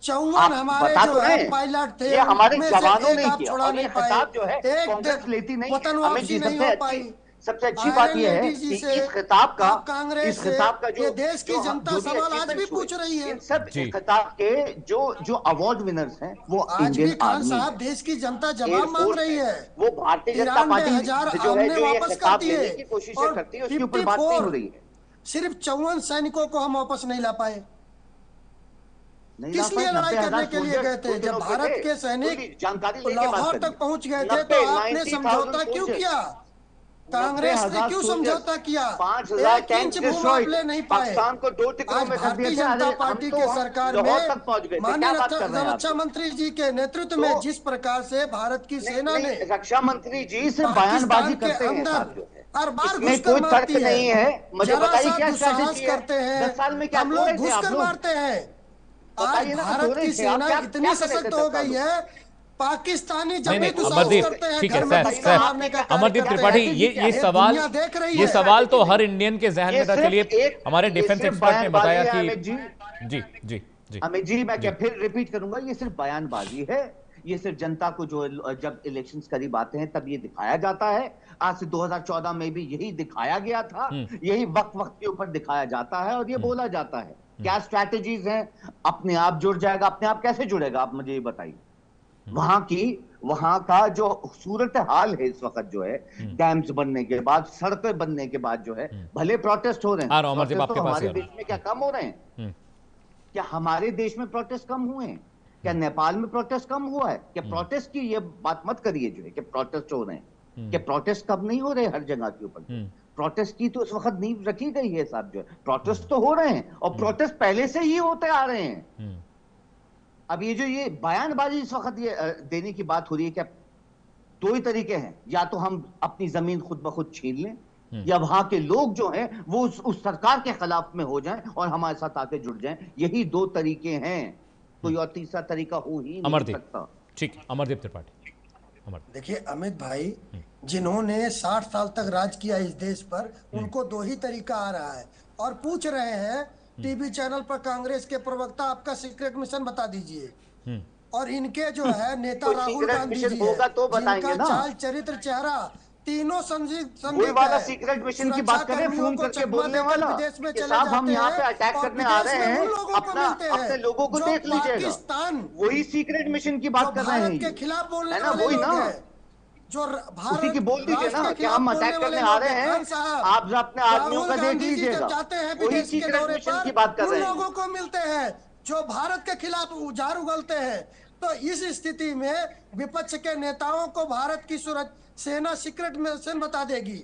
54 हमारे जो है पायलट थे, ये हमारे जवानों ने आप छोड़ा नहीं पाए, जो है कांग्रेस लेती नहीं, वतन वापसी नहीं हो पाई। सबसे अच्छी बात यह है कि इस खिताब का जो देश की जनता सवाल आज भी पूछ रही है, इन सब खिताब के जो अवार्ड विनर्स हैं वो आज भी खान साहब देश की जनता जवाब मांग रही है। वो भारतीय जनता पार्टी जो है जो ये वापस खिताब करती लेने है की कोशिश और करती है, उसके ऊपर बात नहीं हो रही है। सिर्फ 54 सैनिकों को हम वापस नहीं ला पाए। किस लिए लड़ाई करने के लिए गए थे? जब भारत के सैनिक लाहौर तक पहुंच गए थे तो आपने समझौता क्यों किया? कांग्रेस ने क्यों समझौता किया? 5,000 इंच भूमि आप ले नहीं पाए। आज भारतीय जनता पार्टी की सरकार में माननीय रक्षा मंत्री जी के नेतृत्व में जिस प्रकार से भारत की सेना ने रक्षा मंत्री जी से बयानबाजी करते हैं, हर बार इसमें कोई तर्क नहीं है। मुझे बताइए क्या दुस्साहस करते हैं, 10 साल में क्या हम लोग घुस कर मारते हैं। आज भारत की सेना इतनी सशक्त हो गई है, पाकिस्तानी जब भी दुस्साहस करते हैं ठीक घर है, में धक्का मारने का कार्य अमरदीप करते त्रिपाठी, हैं। ये सवाल तो हर इंडियन के जहन में था। चलिए हमारे डिफेंस एक्सपर्ट ने बताया कि जी अमित जी, मैं क्या फिर रिपीट करूंगा, ये सिर्फ बयानबाजी है। ये सिर्फ जनता को जो जब इलेक्शंस करीब आते हैं तब ये दिखाया जाता है। आज से 2014 में भी यही दिखाया गया था, यही वक्त वक्त के ऊपर दिखाया जाता है और ये बोला जाता है। क्या स्ट्रैटेजीज हैं? अपने आप जुड़ जाएगा। अपने आप कैसे जुड़ेगा, आप मुझे ये बताइए। वहां का जो सूरत हाल है इस वक्त जो है, डैम्स बनने के बाद, सड़कें बनने के बाद जो है, भले प्रोटेस्ट हो रहे हैं, तो हमारे देश में क्या कम हो रहे हैं? क्या हमारे देश में प्रोटेस्ट कम हुए हैं? क्या नेपाल में प्रोटेस्ट कम हुआ है? क्या प्रोटेस्ट की ये बात मत करिए जो है कि प्रोटेस्ट हो रहे हैं। क्या प्रोटेस्ट कब नहीं हो रहे हर जगह के ऊपर? प्रोटेस्ट की तो इस वक्त नींव रखी गई है साहब जो है। प्रोटेस्ट तो हो रहे हैं और प्रोटेस्ट पहले से ही होते आ रहे हैं। अब ये बयानबाजी इस वक्त ये देने की बात हो रही है, क्या दो ही तरीके हैं, या तो हम अपनी जमीन खुद ब खुद छीन लें, या वहां के लोग जो हैं वो उस सरकार के खिलाफ में हो जाएं और हमारे साथ आके जुड़ जाएं। यही दो तरीके हैं, कोई और तीसरा तरीका हो ही नहीं सकता। ठीक, अमरदीप त्रिपाठी। देखिए अमित भाई, जिन्होंने 60 साल तक राज किया इस देश पर, उनको दो ही तरीका आ रहा है और पूछ रहे हैं टीवी चैनल पर कांग्रेस के प्रवक्ता आपका सीक्रेट मिशन बता दीजिए। और इनके जो है नेता राहुल गांधी जी है, तो बताएंगे ना। चाल चरित्र चेहरा तीनों वही वाला सीक्रेट मिशन की बात करें, फोन करके बोलने वाला विदेश में चले साहब हम यहाँ पे अटैक करने आ रहे हैं, अपने लोगों को देख लीजिएगा। वही सीक्रेट मिशन की बात कर रहे हैं, के खिलाफ बोलने वाले वही ना, जो उसी की बोल दीजिए ना कि हम अटैक करने आ रहे हैं। आप जो अपने आदमियों का देख लीजिएगा, वही सीक्रेट मिशन की बात कर रहे हैं। लोगों को मिलते हैं जो भारत के खिलाफ उजाड़ उगलते हैं। तो इस स्थिति में विपक्ष के नेताओं को भारत की सेना सीक्रेट मिशन बता देगी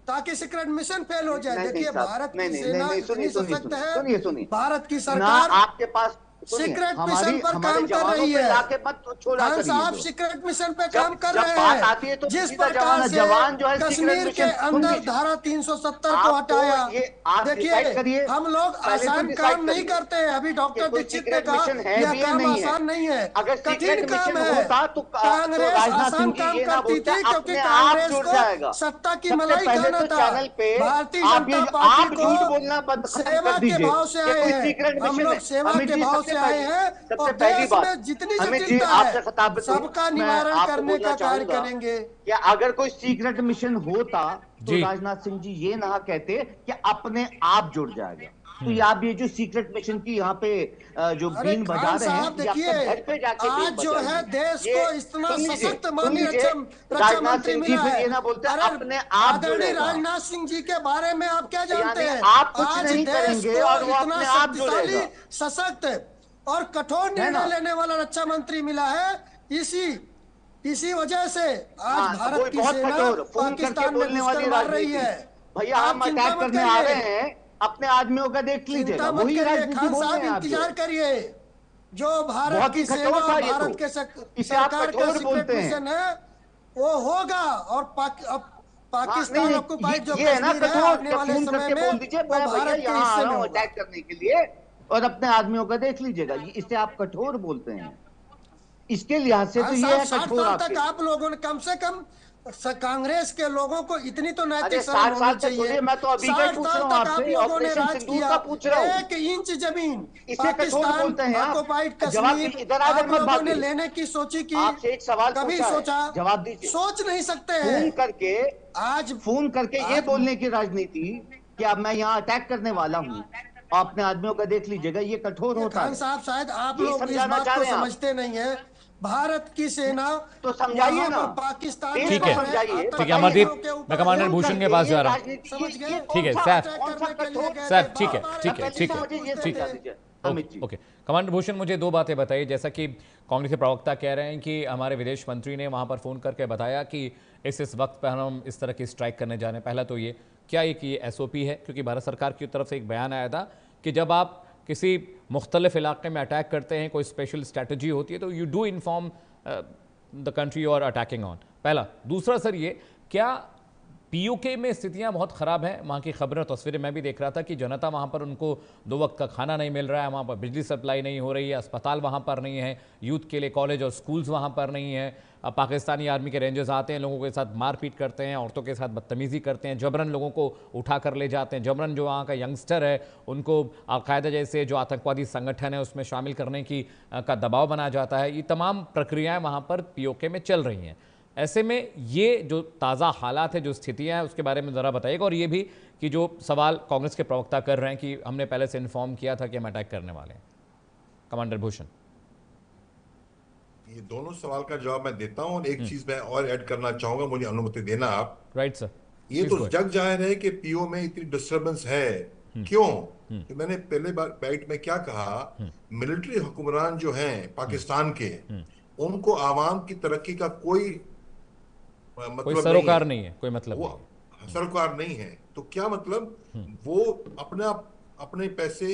ताकि सीक्रेट मिशन फेल हो जाए। देखिए भारत की सेना इतनी सशक्त है, भारत की सरकार आपके पास सीक्रेट मिशन पर काम कर रही है। खान साहब सीक्रेट मिशन पे काम कर रहे हैं। जिस प्रकार से कश्मीर के अंदर धारा 370 को हटाया, देखिए हम लोग आसान काम नहीं करते हैं। अभी डॉक्टर दीक्षित ने कहा यह काम आसान नहीं है, कठिन काम है। कांग्रेस आसान काम करती थी क्योंकि कांग्रेस को सत्ता की मलाई खाना था। भारतीय जनता पार्टी को सेवा के भाव से आए हैं, हम लोग सेवा के भाव आए हैं और देश में जितनी जटिलता है सबका निवारण करने का कार्य करेंगे। क्या अगर कोई सीक्रेट मिशन होता तो राजनाथ सिंह जी ये ना कहते कि अपने आप जुड़ जाएगा। तो ये जो सीक्रेट मिशन की यहाँ पे जो बीन बजा रहे हैं, देखिए आज जो है देश को इतना सशक्त माननीय रक्षा मंत्री मिला है। अपने आप राजनाथ सिंह जी के बारे में आप क्या जानते हैं? आप कुछ नहीं करेंगे और वो अपने आप जुड़ेगा। सशक्त और कठोर निर्णय लेने वाला रक्षा मंत्री मिला है। इसी वजह से आज भारत की सेना पाकिस्तान में घुसकर मार रही है। भैया हम अटैक करने आ रहे हैं, अपने आदमियों का देख लीजिएगा। वही खान साहब इंतजार करिए, जो भारत की सेना भारत के सरकार का सीक्रेट मिशन है वो होगा और पाकिस्तान ऑक्युपाइड जो कश्मीर है आने वाले समय में वो भारत के हिस्से में अटैक करने के लिए, और अपने आदमियों का देख लीजिएगा। इससे आप कठोर बोलते हैं, इसके लिहाज से तो ये है कठोर। तक आप लोगों ने कम से कम कांग्रेस के लोगों को इतनी तो नैतिक शर्म होनी चाहिए। मैं तो अभी 60 साल तक आप लोगों ने राज किया, 1 इंच जमीन पाकिस्तान ऑक्युपाइड कश्मीर आप लोगों ने लेने की सोची की? एक सवाल कभी सोचा? जवाब दीजिए। सोच नहीं सकते हैं। फोन करके ये बोलने की राजनीति कि अब मैं यहाँ अटैक करने वाला हूँ, अपने आदमियों का देख लीजिएगा, ये कठोर होता है। खान साहब शायद आप लोग इस बात को समझते नहीं है। भारत की सेना तो समझाइए ना पाकिस्तान। ठीक है, ठीक है अमरदीप, मैं कमांडर भूषण के पास जा रहा हूँ। ठीक है सर, ठीक है ओके। कमांडर भूषण, मुझे दो बातें बताइए। जैसा कि कांग्रेस के प्रवक्ता कह रहे हैं कि हमारे विदेश मंत्री ने वहां पर फोन करके बताया कि इस वक्त पर हम इस तरह की स्ट्राइक करने जा रहे हैं। पहला तो ये क्या ये SOP है? क्योंकि भारत सरकार की तरफ से एक बयान आया था कि जब आप किसी मुख्तलिफ इलाके में अटैक करते हैं, कोई स्पेशल स्ट्रैटेजी होती है, तो you do inform the country you are attacking on. पहला। दूसरा सर, ये क्या पीओके में स्थितियां बहुत ख़राब हैं। वहाँ की खबरें और तस्वीरें मैं भी देख रहा था कि जनता वहाँ पर उनको 2 वक्त का खाना नहीं मिल रहा है, वहाँ पर बिजली सप्लाई नहीं हो रही है, अस्पताल वहाँ पर नहीं है, यूथ के लिए कॉलेज और स्कूल्स वहाँ पर नहीं है। अब पाकिस्तानी आर्मी के रेंजर्स आते हैं, लोगों के साथ मारपीट करते हैं, औरतों के साथ बदतमीज़ी करते हैं, जबरन लोगों को उठा कर ले जाते हैं, जबरन जो वहाँ का यंगस्टर है उनको अलकायदा जैसे जो आतंकवादी संगठन है उसमें शामिल करने की का दबाव बनाया जाता है। ये तमाम प्रक्रियाएँ वहाँ पर पीओके में चल रही हैं। ऐसे में ये जो ताज़ा हालात है, जो स्थितियां हैं, उसके बारे में ज़रा बताइएगा। और ये भी कि जो सवाल कांग्रेस के प्रवक्ता कर रहे हैं कि हमने पहले से इन्फॉर्म किया था कि हम अटैक करने वाले हैं। कमांडर भूषण, ये दोनों सवाल का जवाब मैं देता हूं और एक चीज मैं और ऐड करना चाहूंगा, मुझे अनुमति देना आप। Right sir. ये तो जग जाहिर है कि पीओ में इतनी डिस्टर्बेंस है। क्यों? तो मैंने पहले बाइट में क्या कहा, मिलिट्री हुक्मरान जो हैं पाकिस्तान के, उनको आवाम की तरक्की का कोई मतलब कोई सरोकार नहीं है, कोई मतलब वो नहीं। सरोकार नहीं है। तो क्या मतलब, वो अपने पैसे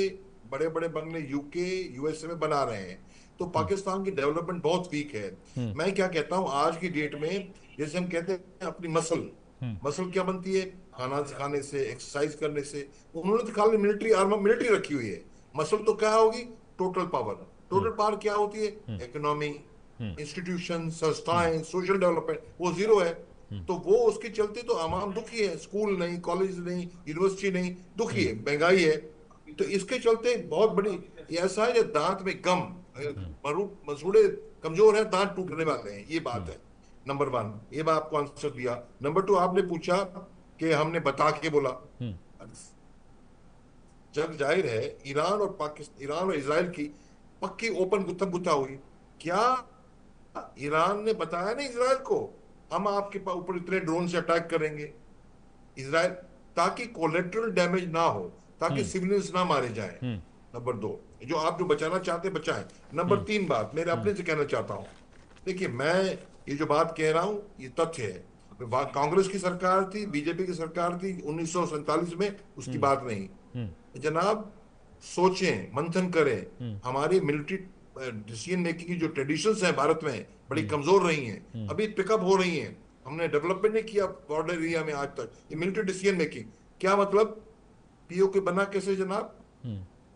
बड़े बड़े बंगले यूके यूएसए में बना रहे हैं, तो पाकिस्तान की डेवलपमेंट बहुत वीक है। मैं क्या कहता हूं, आज की डेट में जैसे हम कहते हैं अपनी मसल क्या बनती है, खाना खाने से, एक्सरसाइज करने से। उन्होंने तो खाली मिलिट्री रखी हुई है। मसल तो क्या होगी, टोटल पावर क्या होती है, इकोनॉमी, इंस्टीट्यूशन, संस्थाएं, सोशल डेवलपमेंट, वो जीरो है। तो वो उसके चलते तो आवाम दुखी है, स्कूल नहीं, कॉलेज नहीं, यूनिवर्सिटी नहीं, दुखी है, महंगाई है। तो इसके चलते बहुत बड़ी ऐसा है, दांत में गम, मसूड़े कमजोर है, दांत टूटने वाले हैं, ये बात है। नंबर 1, ये मैं आपको आंसर दिया। नंबर 2, आपने पूछा कि हमने बता के बोला। जग जाहिर है ईरान और इजराइल की पक्की ओपन गुत्था हुई। क्या ईरान ने बताया ना इजराइल को, हम आपके ऊपर इतने ड्रोन से अटैक करेंगे, इजराइल, ताकि कोलेटरल डैमेज ना हो, ताकि सिविलियंस ना मारे जाएं। नंबर 2, जो बचाना चाहते बचाएं। नंबर 3 बात मेरे अपने से कहना चाहता हूं, देखिए मैं ये जो बात कह रहा हूं ये तथ्य है। कांग्रेस की सरकार थी, बीजेपी की सरकार थी 1947 में, उसकी बात नहीं। जनाब सोचें, मंथन करें, हमारी मिलिट्री डिसीजन मेकिंग की जो ट्रेडिशंस हैं भारत में बड़ी कमजोर रही हैं, अभी पिकअप हो रही हैं। हमने डेवलपमेंट नहीं किया बॉर्डर एरिया में आज तक। ये मिलिट्री डिसीजन मेकिंग क्या मतलब, पीओ के बना कैसे जनाब,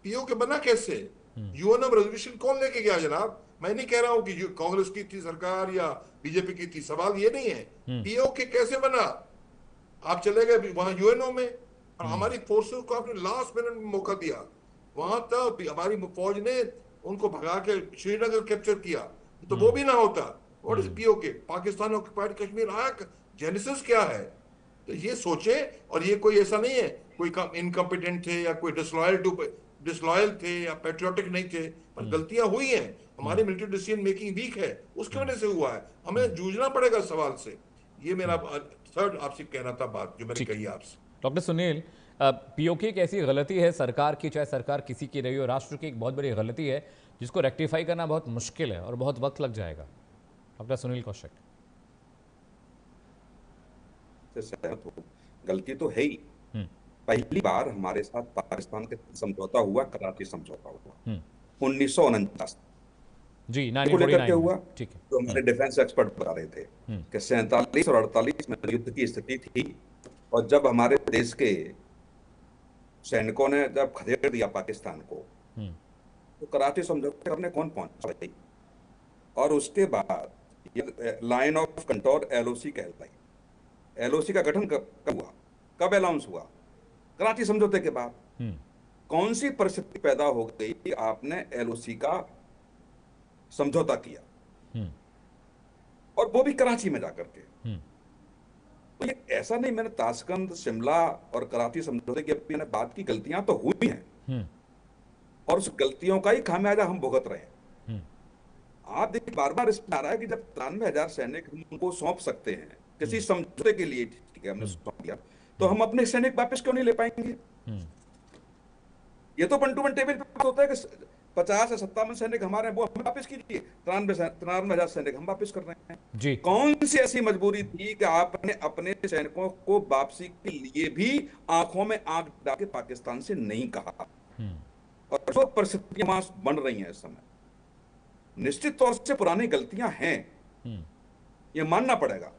पीओ के बना कैसे, यूएनओ रेजोल्यूशन कौन लेके गया जनाब? मैं नहीं कह रहा हूं कि कांग्रेस की थी सरकार या बीजेपी की थी, सवाल ये नहीं है। पीओ के कैसे बना? आप चले गए वहां यूएनओ में और हमारी फोर्सेस को आपने लास्ट मिनट में मौका दिया, वहां तक हमारी फौज ने उनको भगा के श्रीनगर कैप्चर किया, तो वो भी ना होता। व्हाट इज पीओ के? पाकिस्तान ऑक्युपाइड कश्मीर आया, जेनेसिस क्या है? तो ये सोचे। और ये कोई ऐसा नहीं है कोई इनकम्पिटेंट थे या कोई डिसलॉयल थे या पैट्रियोटिक नहीं थे, पर गलतियां हुई हैं। हमारी मिलिट्री डिसीजन मेकिंग वीक है, उसकी वजह से हुआ है। हमें जूझना पड़ेगा सवाल से। ये मेरा थर्ड आपसे कहना था बात जो मैंने कही आपसे। डॉक्टर सुनील, पीओके एक ऐसी गलती है सरकार की, चाहे सरकार किसी की रही हो, राष्ट्र की एक बहुत बड़ी गलती है जिसको रेक्टिफाई करना बहुत मुश्किल है और बहुत वक्त लग जाएगा। डॉक्टर सुनील कौशिक, सहमत हूं, गलती तो है ही। पहली बार हमारे साथ पाकिस्तान का समझौता हुआ, कराची समझौता हुआ 1949 जी, को लेकर के हुआ। ठीक है। तो हमारे डिफेंस एक्सपर्ट बता रहे थे कि 47 और 48 में युद्ध की स्थिति थी, और जब हमारे देश के सैनिकों ने जब खदेड़ दिया पाकिस्तान को, तो कराची समझौते करने कौन पहुंचा भाई? और उसके बाद ये लाइन ऑफ कंट्रोल एलओसी कहलाई। एलओसी का गठन कब हुआ, कब अनाउंस हुआ? कराची समझौते के बाद। कौन सी परिस्थिति पैदा हो गई कि आपने एलओसी का समझौता किया, और वो भी कराची में जाकर के? तो ये ऐसा नहीं, मैंने ताशकंद, शिमला और कराची समझौते की मैंने बात की, गलतियां तो हुई हैं और उस गलतियों का ही खामियाजा हम भुगत रहे हैं। आप देखिए बार बार इसमें आ रहा है कि जब 93,000 सैनिक हम उनको सौंप सकते हैं किसी समझौते के लिए, ठीक है हमने सौंप दिया, तो हम अपने सैनिक वापस क्यों नहीं ले पाएंगे? ये तो 1-to-1 टेबल पे बात होता है कि 50 या 57 सैनिक हमारे हैं, वो हम वापस कीजिए। 93,000 सैनिक हम वापस कर रहे हैं जी। कौन सी ऐसी मजबूरी थी कि आपने अपने सैनिकों को वापसी के लिए भी आंखों में आंख डाल के पाकिस्तान से नहीं कहा? और जो परिस्थितियां वहां बन रही हैं इस समय, निश्चित तौर से पुरानी गलतियां हैं, ये मानना पड़ेगा,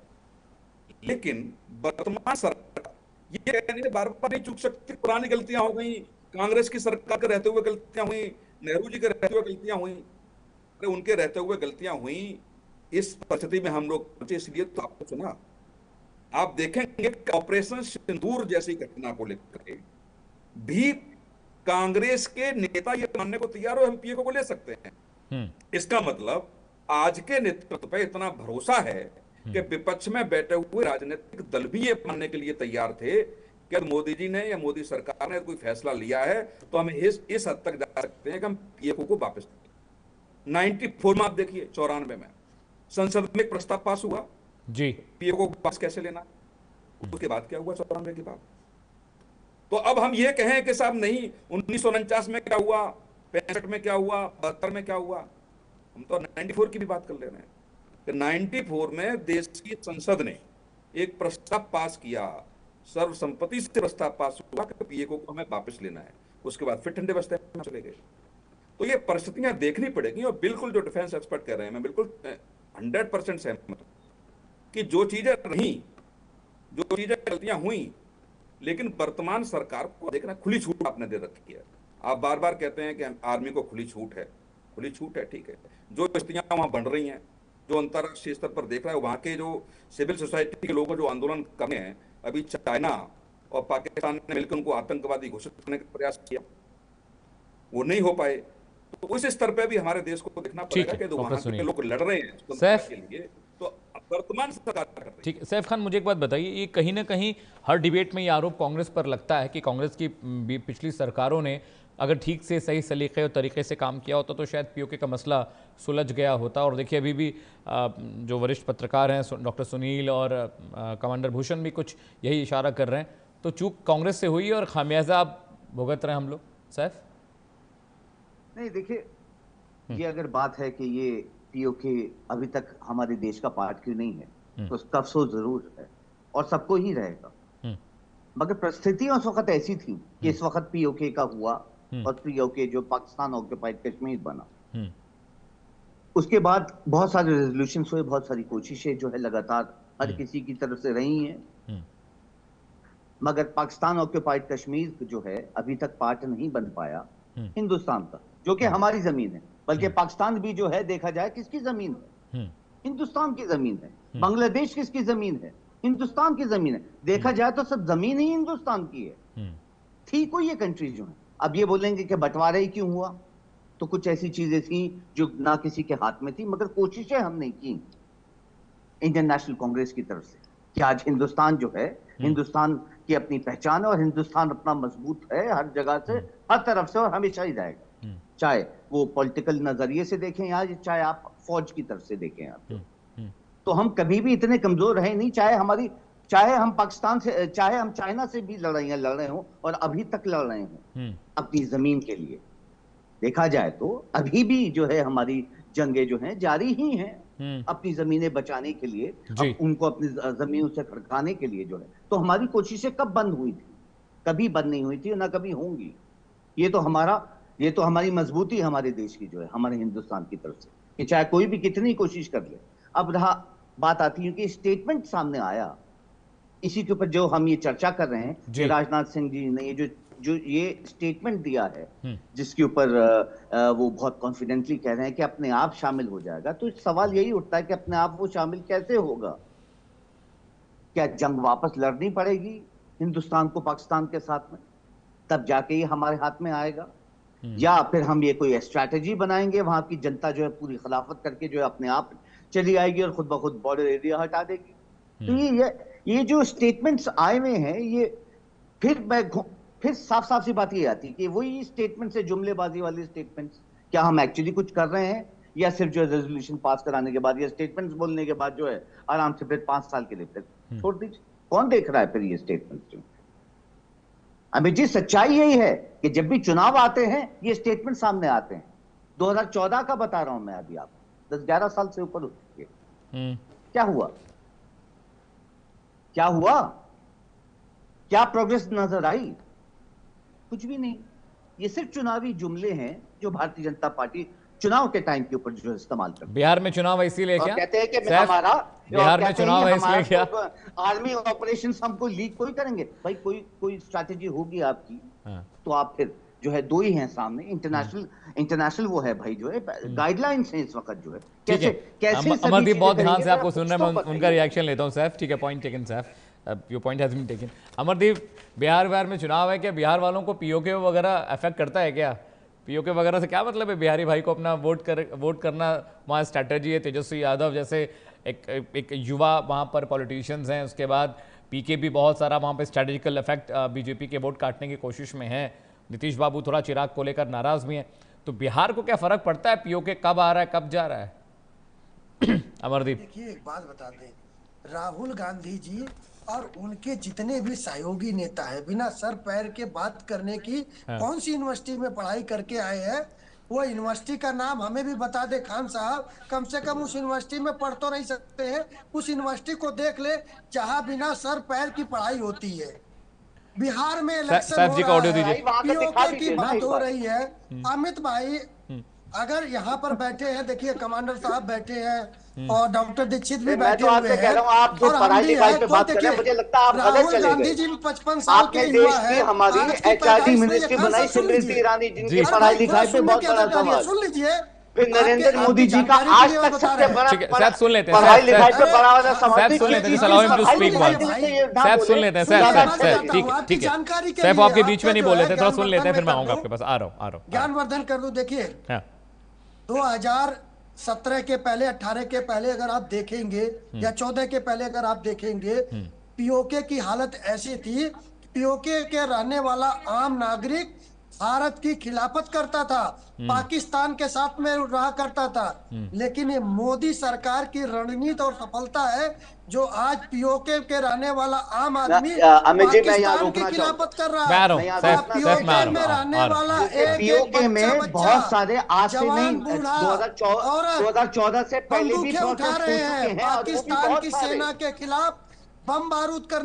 लेकिन वर्तमान सरकार ये कहने से बार बार नहीं चूक सकती पुरानी गलतियां हो गई, कांग्रेस की सरकार के रहते हुए गलतियां हुई, नेहरू जी के रहते हुए गलतियां हुई, अरे उनके रहते हुए गलतियां हुई, इस परिस्थिति में हम लोग पहुंचे, इसलिए तो आपको चुना। आप देखेंगे ऑपरेशन सिंदूर जैसी घटना को लेकर भी कांग्रेस के नेता ये मानने को तैयार हो हम पीएको को ले सकते हैं। इसका मतलब आज के नेतृत्व पे इतना भरोसा है कि विपक्ष में बैठे हुए राजनीतिक दल भी ये मानने के लिए तैयार थे कि मोदी जी ने या मोदी सरकार ने कोई फैसला लिया है तो हम इस हद तक जा सकते हैं कि हम पीएको को वापस दें। 94 में आप देखिए, 94 में संसद में एक प्रस्ताव पास हुआ जी, पीएको को वापस कैसे लेना, उसके बाद क्या हुआ 94 के बाद। तो अब हम ये कहें कि साहब नहीं 1949 में क्या हुआ, 65 में क्या हुआ, 72 में क्या हुआ, हम तो 94 की भी बात कर ले रहे हैं कि 94 में देश की संसद ने एक प्रस्ताव पास किया, सर्वसम्मति से प्रस्ताव पास हुआ कि पीएको को हमें वापस लेना है। उसके बाद फिर ठंडे बस्ते में चले गए। तो ये परिस्थितियां देखनी पड़ेगी और बिल्कुल जो डिफेंस एक्सपर्ट कह रहे हैं मैं बिल्कुल 100% सहमत हूं कि जो चीजें रही, जो चीजें गलतियां हुई, लेकिन वर्तमान सरकार को देखना खुली छूट आपने दे रखी है। आप बार बार कहते हैं कि आर्मी को खुली छूट है, खुली छूट है, ठीक है। जो स्थितियां वहां बन रही हैं, जो अंतर्राष्ट्रीय स्तर पर देख रहा है, वहां के जो सिविल सोसाइटी के लोग जो आंदोलन कर रहे हैं, अभी चाइना और पाकिस्तान ने मिलकर उनको आतंकवादी घोषित करने का प्रयास किया, वो नहीं हो पाए। तो उस स्तर पे भी हमारे देश को देखना पड़ेगा कि वहां के लोग लड़ रहे हैं के लिए, तो वर्तमान सरकार कर रही है। ठीक है सैफ खान, मुझे एक बात बताइए, ये कहीं ना कहीं हर डिबेट में ये आरोप कांग्रेस पर लगता है कि कांग्रेस की पिछली सरकारों ने अगर ठीक से सही सलीके और तरीके से काम किया होता तो शायद पीओके का मसला सुलझ गया होता। और देखिए अभी भी जो वरिष्ठ पत्रकार हैं डॉक्टर सुनील और कमांडर भूषण भी कुछ यही इशारा कर रहे हैं। तो चूक कांग्रेस से हुई और खामियाजा अब भुगत रहे हैं हम लोग। सैफ नहीं, देखिए ये अगर बात है कि ये पीओके अभी तक हमारे देश का पार्ट क्यों नहीं है, तो उसका अफसोस जरूर है और सबको ही रहेगा। मगर परिस्थितियां उस वक्त ऐसी थी कि इस वक्त पीओके का हुआ और पीओके जो पाकिस्तान ऑक्युपाइड कश्मीर बना, उसके बाद बहुत सारे रेजोल्यूशन हुए, बहुत सारी कोशिशें जो है लगातार हर किसी की तरफ से रही हैं, मगर पाकिस्तान ऑक्युपाइड कश्मीर जो है अभी तक पार्ट नहीं बन पाया हिंदुस्तान का, जो कि हमारी जमीन है। बल्कि पाकिस्तान भी जो है देखा जाए किसकी जमीन है, हिंदुस्तान की जमीन है। बांग्लादेश किसकी जमीन है, हिंदुस्तान की जमीन है। देखा जाए तो सब जमीन ही हिंदुस्तान की है। थी कोई ये कंट्री जो है, अब ये बोलेंगे कि बंटवारा ही क्यों हुआ, तो कुछ ऐसी चीजें थी जो ना किसी के हाथ में थी, मगर कोशिशें हमने की इंडियन नेशनल कांग्रेस की तरफ से कि आज हिंदुस्तान जो है, हिंदुस्तान की अपनी पहचान है और हिंदुस्तान अपना मजबूत है हर जगह से, हर तरफ से, और हमेशा ही रहेगा। चाहे वो पॉलिटिकल नजरिए से देखें या चाहे आप फौज की तरफ से देखें आप, तो हम कभी भी इतने कमजोर रहे नहीं। चाहे हम पाकिस्तान से, चाहे हम चाइना से भी लड़ाइयां लड़ रहे हो और अभी तक लड़ रहे हो अपनी जमीन के लिए, देखा जाए तो अभी भी जो है हमारी जंगें जो हैं जारी ही हैं अपनी जमीनें बचाने के लिए, उनको अपनी जमीनों से खड़काने के लिए जो है। तो हमारी कोशिशें कब बंद हुई थी? कभी बंद नहीं हुई थी और ना कभी होंगी। ये तो हमारी मजबूती हमारे देश की जो है, हमारे हिंदुस्तान की तरफ से, कि चाहे कोई भी कितनी कोशिश कर ले। अब रहा बात आती है कि स्टेटमेंट सामने आया, इसी के ऊपर जो हम ये चर्चा कर रहे हैं कि राजनाथ सिंह जी ने ये जो ये स्टेटमेंट दिया है, जिसके ऊपर वो बहुत कॉन्फिडेंटली कह रहे हैं कि अपने आप शामिल हो जाएगा, तो सवाल यही उठता है कि अपने आप वो शामिल कैसे होगा? क्या जंग वापस लड़नी पड़ेगी हिंदुस्तान को पाकिस्तान के साथ में, तब जाके ये हमारे हाथ में आएगा? या फिर हम ये कोई स्ट्रैटेजी बनाएंगे, वहां की जनता जो है पूरी खिलाफत करके जो है अपने आप चली आएगी और खुद ब खुद बॉर्डर एरिया हटा देगी? तो ये जो स्टेटमेंट्स आए हुए हैं, ये फिर साफ साफ सी बात ये आती है कि वही स्टेटमेंट्स है, जुमलेबाजी वाली स्टेटमेंट्स। क्या हम एक्चुअली कुछ कर रहे हैं या सिर्फ जो रेजोल्यूशन पास कराने के बाद या स्टेटमेंट्स बोलने के बाद जो है आराम से फिर 5 साल के लिए फिर छोड़ दीजिए? कौन देख रहा है फिर ये स्टेटमेंट्स? अमित जी, सच्चाई यही है कि जब भी चुनाव आते हैं ये स्टेटमेंट सामने आते हैं। 2014 का बता रहा हूं मैं अभी आपको, 10-11 साल से ऊपर हो चुके। क्या हुआ? क्या प्रोग्रेस नजर आई? कुछ भी नहीं। ये सिर्फ चुनावी जुमले हैं जो भारतीय जनता पार्टी चुनाव के टाइम के ऊपर जो है इस्तेमाल करते हैं। बिहार में चुनाव है इसीलिए क्या कहते हैं कि सैफ, हमारा बिहार में चुनाव है इसलिए क्या आर्मी ऑपरेशन हमको लीक कोई करेंगे भाई? कोई स्ट्रैटेजी होगी आपकी तो आप फिर जो है दो ही हैं सामने, इंटरनेशनल वो है भाई, जो है गाइडलाइंस है इस वक्त जो है। ठीक है, अमरदीप बहुत ध्यान से आपको सुन रहे हैं, उनका रिएक्शन लेता हूं। सैफ ठीक है, point taken Saif, your point has been taken. Amardeep, Bihar में चुनाव है, क्या बिहार वालों को पीओके वगैरह अफेक्ट करता है क्या? पीओके वगैरह से क्या मतलब है? बिहारी भाई को अपना वोट करना वहाँ स्ट्रैटेजी है। तेजस्वी यादव जैसे एक युवा वहाँ पर पॉलिटिशियंस हैं, उसके बाद पीके भी बहुत सारा वहाँ पे स्ट्रैटेजिकल इफेक्ट बीजेपी के वोट काटने की कोशिश में है। नीतीश बाबू थोड़ा चिराग को लेकर नाराज भी हैं। तो बिहार को क्या फर्क पड़ता है? पीओके कब आ रहा है, कब जा रहा है? अमरदीप, देखिए एक बात बता दें, राहुल गांधी जी और उनके जितने भी सहयोगी नेता हैं, बिना सर पैर के बात करने की कौन सी यूनिवर्सिटी में पढ़ाई करके आए हैं? वो यूनिवर्सिटी का नाम हमें भी बता दे खान साहब, कम से कम उस यूनिवर्सिटी में पढ़ तो नहीं सकते हैं? उस यूनिवर्सिटी को देख ले जहाँ बिना सर पैर की पढ़ाई होती है। बिहार में इलेक्शन हो रहा है, पीओके की बात हो रही है। अमित भाई अगर यहाँ पर बैठे हैं, देखिए कमांडर साहब बैठे हैं और डॉक्टर दीक्षित भी बैठे हुए हैं, और पढ़ाई लिखाई पे बात कर रहे हैं। मुझे लगता है आप गलत चले गए। गांधी जी 55 साल के युवा है, हमारी एचआरडी मिनिस्ट्री बनाई स्मृति ईरानी, जिनकी पढ़ाई लिखाई पे बहुत बड़ा सवाल। सुन लीजिए, फिर नरेंद्र मोदी जी का आज तक सबसे बड़ा सुन लेते हैं, पढ़ाई लिखाई पे बड़ा वाला सवाल। सैफ सुन लेते हैं, सैफ सुन लेते हैं, सैफ ठीक है, सैफ आपके बीच में नहीं बोल लेते, थोड़ा सुन लेते हैं, फिर मैं आऊंगा आपके पास, आ रहा हूँ। ज्ञानवर्धन कर दूं, देखिए 2017 के पहले, 18 के पहले अगर आप देखेंगे या 14 के पहले अगर आप देखेंगे, पीओके की हालत ऐसी थी, पीओके के रहने वाला आम नागरिक भारत की खिलाफत करता था, पाकिस्तान के साथ में रहा करता था। लेकिन ये मोदी सरकार की रणनीति और सफलता है जो आज पीओके के रहने वाला आम आदमी पाकिस्तान की खिलाफत कर रहा है। पीओके में रहने वाला पीओके में बहुत सारे आज से नहीं, 2014 से पहले भी उठा रहे हैं, पाकिस्तान की सेना के खिलाफ बम बारूद कर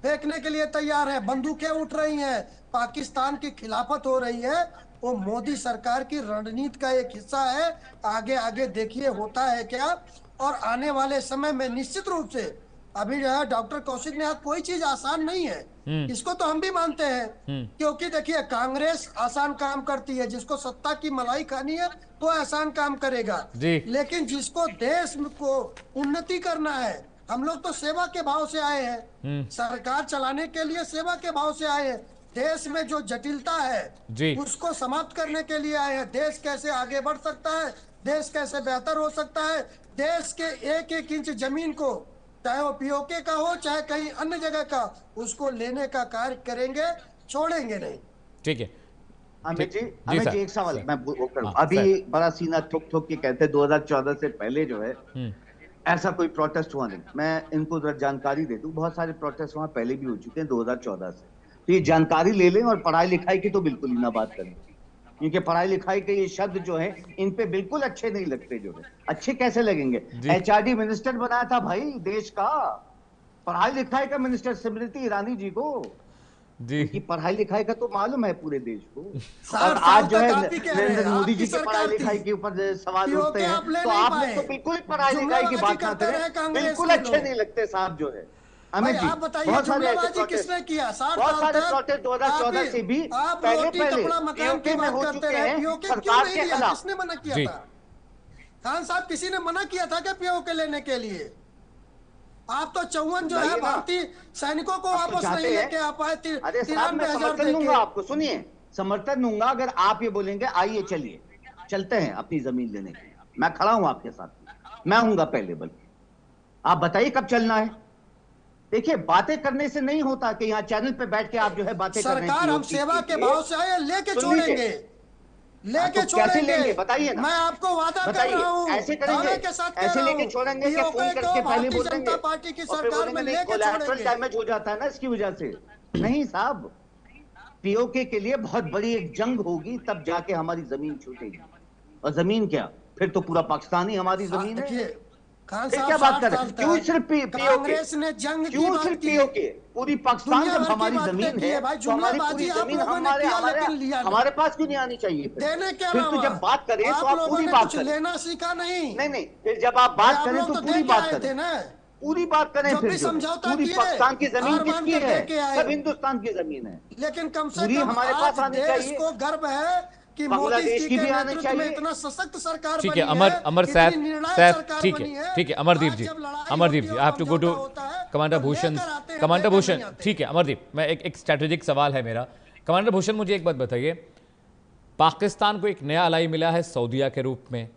फेंकने के लिए तैयार है, बंदूकें उठ रही हैं, पाकिस्तान की खिलाफत हो रही है। वो मोदी सरकार की रणनीति का एक हिस्सा है। आगे आगे देखिए होता है क्या, और आने वाले समय में निश्चित रूप से, अभी जो है डॉक्टर कौशिक ने, कोई चीज आसान नहीं है, इसको तो हम भी मानते हैं, क्योंकि देखिए कांग्रेस आसान काम करती है, जिसको सत्ता की मलाई खानी है तो आसान काम करेगा, लेकिन जिसको देश को उन्नति करना है, हम लोग तो सेवा के भाव से आए हैं, सरकार चलाने के लिए सेवा के भाव से आए हैं। देश में जो जटिलता है उसको समाप्त करने के लिए आए हैं। देश कैसे आगे बढ़ सकता है, देश कैसे बेहतर हो सकता है, देश के एक एक इंच जमीन को, चाहे वो पीओके का हो चाहे कहीं अन्य जगह का, उसको लेने का कार्य करेंगे, छोड़ेंगे नहीं। ठीक है अमित जी एक सवाल मैं अभी बड़ा सीना ठोक ठोक के कहते 2014 से पहले जो है ऐसा कोई प्रोटेस्ट हुआ नहीं। मैं इनको जानकारी दे दूं, बहुत सारे प्रोटेस्ट वहां पहले भी हो चुके हैं 2014 से। तो ये जानकारी ले लें, और पढ़ाई लिखाई की तो बिल्कुल ही ना बात करें, क्योंकि पढ़ाई लिखाई के ये शब्द जो है इन पे बिल्कुल अच्छे नहीं लगते। जो है अच्छे कैसे लगेंगे? एचआरडी मिनिस्टर बनाया था भाई देश का, पढ़ाई लिखाई का मिनिस्टर स्मृति ईरानी जी को कि पढ़ाई लिखाई का तो मालूम है पूरे देश को। और आज जो है नरेंद्र मोदी जी की पढ़ाई लिखाई के ऊपर सवाल उठते हैं, तो आप लोग तो बिल्कुल पढ़ाई लिखाई की बात ना करें, बिल्कुल अच्छे नहीं लगते साहब। जो है अमित जी, बहुत सारे किसने किया? बहुत सारे प्रोटेस्ट 2014 से भी पहले पीओके में हो चुके हैं सरकार के खिलाफ। किसने मना किया था? खान साहब, किसी ने मना किया था क्या पीओके लेने के लिए? आप तो 54 जो है भारतीय सैनिकों को वापस नहीं लेके आ पाए। 93,000 दूंगा आपको, सुनिए, समर्थन दूंगा अगर आप ये बोलेंगे आइए चलिए चलते हैं अपनी जमीन लेने के लिए, मैं खड़ा हूं आपके साथ, मैं हूंगा पहले। बल्कि आप बताइए कब चलना है। देखिए बातें करने से नहीं होता कि यहाँ चैनल पे बैठ के आप जो है बातें कर रहे हैं। सरकार हम सेवा के भाव से आए, लेके छोड़ेंगे, लेके छोड़ेंगे, बताइए ना, मैं आपको वादा कर रहा हूँ, ऐसे करेंगे, ऐसे लेके छोड़ेंगे कि फोन करके पहले बोल देंगे पार्टी की सरकार में लेके छोड़ेंगे, डैमेज हो जाता है ना इसकी वजह से। नहीं साहब, पीओके के लिए बहुत बड़ी एक जंग होगी, तब जाके हमारी जमीन छूटेगी। और जमीन क्या, फिर तो पूरा पाकिस्तान ही हमारी जमीन है। खान फिर साहब क्या बात 60 कर रहे साल हैं? क्यों तक सिर्फ पीओके? कांग्रेस ने जंग की क्यों बात सिर्फ की, पीओके? पूरी पाकिस्तान दुनिया जब भर की हमारी बातें जमीन की है है भाई। तो हमारी पूरी जुमलेबाजी आप जमीन लोगों ने हमारे किया, हमारे लेकिन लिया नहीं। हमारे पास क्यों नहीं आनी चाहिए? देने के फिर तो अलावा जब बात करें तो आप लोगों पूरी ने बात कुछ करें। लेना सीखा नहीं। नहीं नहीं, फिर जब आप भाई बात आप करें लोग तो तो दे पूरी के बात आए करें, थे ना, पूरी बात करें। जो फिर भी जो समझौता पूरी किए पाकिस्तान की जमीन हार मान किसकी कर है? दे के आए सब हो। हिंदुस्तान की जमीन है। लेकिन कम से पूरी कम हमारे पास आज आनी देश चाहिए, को गर्व है कि मोदी बांग्लादेश जी की के भी आनी नेतृत्व में चाहिए। इतना सशक्त सरकार ठीक बनी है, है, अमर इतनी सैफ निर्णायक सैफ सरकार ठीक बनी है, है। ठीक है अमरदीप आज जी, जब लड़ाई अमरदीप होती जी, है आई और हैव टू गो टू समझौता होता है, कमांडर तो भूषण। लेकर आते हैं, कमांडर लेकर भूषण नहीं आते। ठीक है, अमरदीप मैं एक स्ट्रेटेजिक सवाल है मेरा। कमांडर भूषण मुझे एक बात बताइए, पाकिस्तान को एक नया अलाई मिला है सऊदीया के रूप में।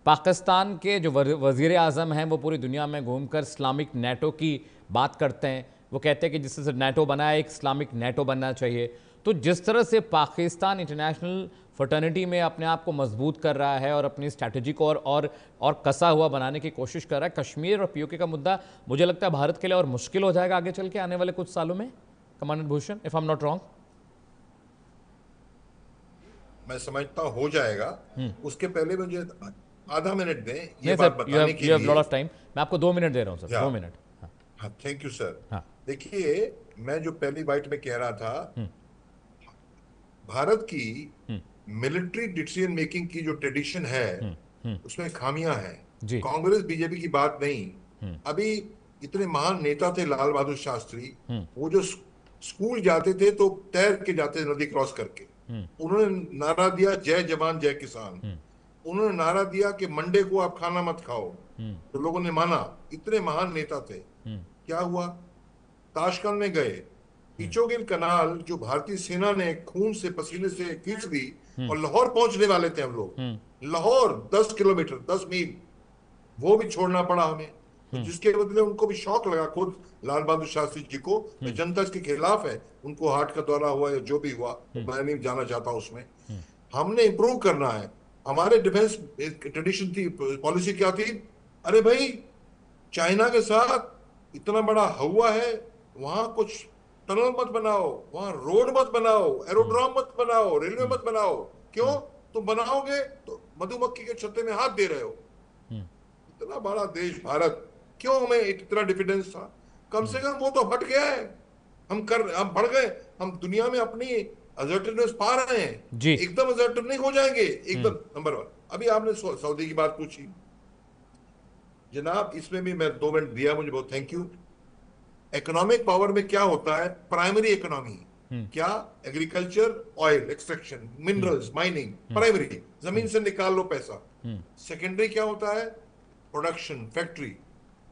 पाकिस्तान के जो वज़ीर आज़म हैं वो पूरी दुनिया में घूमकर इस्लामिक नेटो की बात करते हैं। वो कहते हैं कि जिस तरह से नेटो बना है, एक इस्लामिक नेटो बनना चाहिए। तो जिस तरह से पाकिस्तान इंटरनेशनल फ्रेटर्निटी में अपने आप को मजबूत कर रहा है और अपनी स्ट्रैटेजी को और कसा हुआ बनाने की कोशिश कर रहा है, कश्मीर और पीओके का मुद्दा मुझे लगता है भारत के लिए और मुश्किल हो जाएगा आगे चल के आने वाले कुछ सालों में। Commander Bhushan, if I am not wrong. मैं समझता हूं हो जाएगा। उसके पहले मुझे आधा मिनट दें ये नहीं बात सर, बताने के यू हैव लिए। Lot of time. मैं आपको 2 मिनट दे रहा हूं सर, 2 मिनट। हाँ, थैंक यू सर। हाँ। देखिए, मैं जो पहली बाइट में कह रहा था, भारत की मिलिट्री डिसीजन मेकिंग की जो ट्रेडिशन है उसमें खामियां हैं। कांग्रेस बीजेपी की बात नहीं। अभी इतने महान नेता थे लाल बहादुर शास्त्री, वो जो स्कूल जाते थे तो तैर के जाते थे नदी क्रॉस करके। उन्होंने नारा दिया जय जवान जय किसान। उन्होंने नारा दिया कि मंडे को आप खाना मत खाओ, तो लोगों ने माना। इतने महान नेता थे। क्या हुआ? ताशकंद में गए, पिचोगिल कनाल जो भारतीय सेना ने खून से पसीने से खींच दी, और लाहौर पहुंचने वाले थे हम लोग। लाहौर 10 किलोमीटर 10 मील, वो भी छोड़ना पड़ा हमें। तो जिसके बदले उनको भी शौक लगा, खुद लाल बहादुर शास्त्री जी को। जनता इसके खिलाफ है, उनको हार्ट का दौरा हुआ या जो भी हुआ, मैं नहीं जाना चाहता उसमें। हमने इंप्रूव करना है। हमारे डिफेंस ट्रेडिशन थी, पॉलिसी क्या थी? अरे भाई, चाइना के साथ इतना बड़ा हुआ है, वहां कुछ टनल मत बनाओ, वहां रोड मत बनाओ, एरोड्रोम मत बनाओ, रेलवे मत बनाओ। क्यों? तुम बनाओगे तो मधुमक्खी के छत्ते में हाथ दे रहे हो। इतना बड़ा देश भारत, क्यों हमें इतना डिफिडेंस था? कम से कम वो तो हट गया है। हम बढ़ गए, हम दुनिया में अपनी असर्टिवनेस पा रहे हैं। एकदम असर्टिव नहीं हो जाएंगे एकदम। नंबर 1। अभी आपने सऊदी की बात पूछी जनाब, इसमें भी मैं 2 मिनट दिया, मुझे बहुत थैंक यू। इकोनॉमिक पावर में क्या होता है? प्राइमरी इकोनॉमी क्या? Agriculture, oil extraction, minerals, mining. Primary, जमीन से निकाल लो पैसा। सेकेंडरी क्या होता है? Production, factory,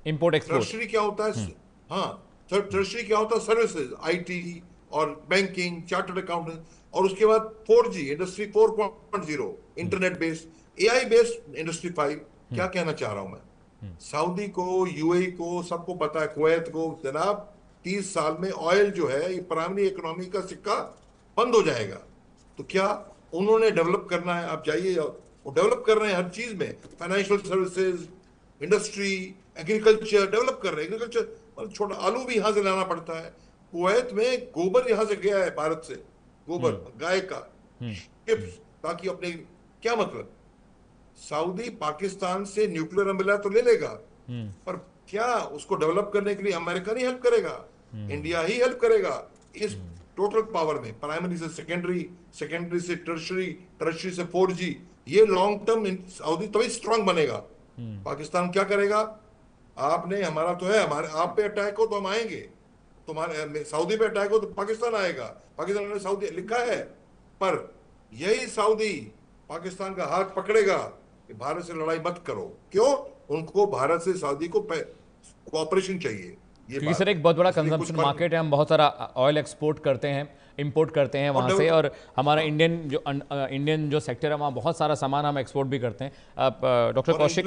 import export. Tertiary क्या होता है? हाँ, टर्शरी क्या होता है? सर्विसेज, आईटी और बैंकिंग, चार्टर्ड अकाउंटेंट। और उसके बाद 4G, industry 4.0, internet based, AI based industry 5। क्या कहना चाह रहा हूं मैं? सऊदी को, यूएई को, सबको पता है, कुवैत को, जनाब 30 साल में ऑयल जो है, ये प्राइमरी इकोनॉमी का सिक्का बंद हो जाएगा। तो क्या उन्होंने डेवलप करना है? आप जाइए, वो डेवलप कर रहे हैं हर चीज में। Financial services, industry, agriculture develop कर रहे हैं। एग्रीकल्चर, छोटा आलू भी यहां से लाना पड़ता है। कुवैत में गोबर यहां से गया है, भारत से गोबर गाय का, चिप्स, ताकि अपने, क्या मतलब? सऊदी पाकिस्तान से न्यूक्लियर अम्ब्रेला तो ले लेगा, पर क्या उसको डेवलप करने के लिए अमेरिका नहीं हेल्प करेगा? इंडिया ही हेल्प करेगा। इस टोटल पावर में प्राइमरी से सेकेंडरी, सेकेंडरी से टर्शरी, टर्शरी से 4G, ये लॉन्ग टर्म सऊदी तभी स्ट्रांग बनेगा। पाकिस्तान क्या करेगा? आपने, हमारा तो है, हमारे आप पे अटैक हो तो हम आएंगे, तुम्हारे सऊदी पे अटैक हो तो पाकिस्तान आएगा। पाकिस्तान ने सऊदी लिखा है, पर यही सऊदी पाकिस्तान का हाथ पकड़ेगा कि भारत से लड़ाई मत करो। क्यों? उनको भारत से सऊदी को कोऑपरेशन चाहिए। क्योंकि सर एक बहुत बड़ा कंजम्पशन मार्केट है, हम बहुत सारा ऑयल एक्सपोर्ट करते हैं, इंपोर्ट करते हैं वहाँ से, और हमारा इंडियन जो सेक्टर है वहाँ बहुत सारा सामान हम एक्सपोर्ट भी करते हैं। डॉक्टर कौशिक,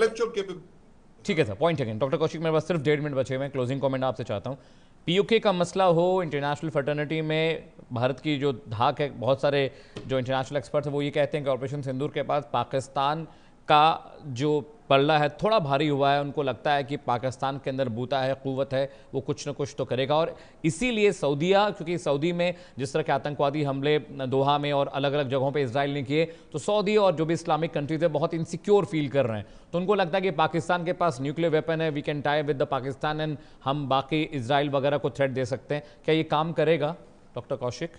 ठीक है sir, point again. Doctor Kaushik, मेरे पास सिर्फ 1.5 मिनट बचे हुए हैं, क्लोजिंग कमेंट आपसे चाहता हूँ। पीओके का मसला हो, इंटरनेशनल फ्रेटर्निटी में भारत की जो धाक है, बहुत सारे जो इंटरनेशनल एक्सपर्ट्स हैं वो ये कहते हैं कि ऑपरेशन सिंदूर के पास पाकिस्तान का जो पल्ला है थोड़ा भारी हुआ है। उनको लगता है कि पाकिस्तान के अंदर बूता है, क़ुव्वत है, वो कुछ न कुछ तो करेगा। और इसीलिए सऊदीया, क्योंकि सऊदी में जिस तरह के आतंकवादी हमले दोहा में और अलग अलग जगहों पे इजराइल ने किए, तो सऊदी और जो भी इस्लामिक कंट्रीज है बहुत इनसिक्योर फील कर रहे हैं। तो उनको लगता है कि पाकिस्तान के पास न्यूक्लियर वेपन है, we can tie with the Pakistan and हम बाकी इजराइल वगैरह को थ्रेट दे सकते हैं। क्या ये काम करेगा डॉक्टर कौशिक?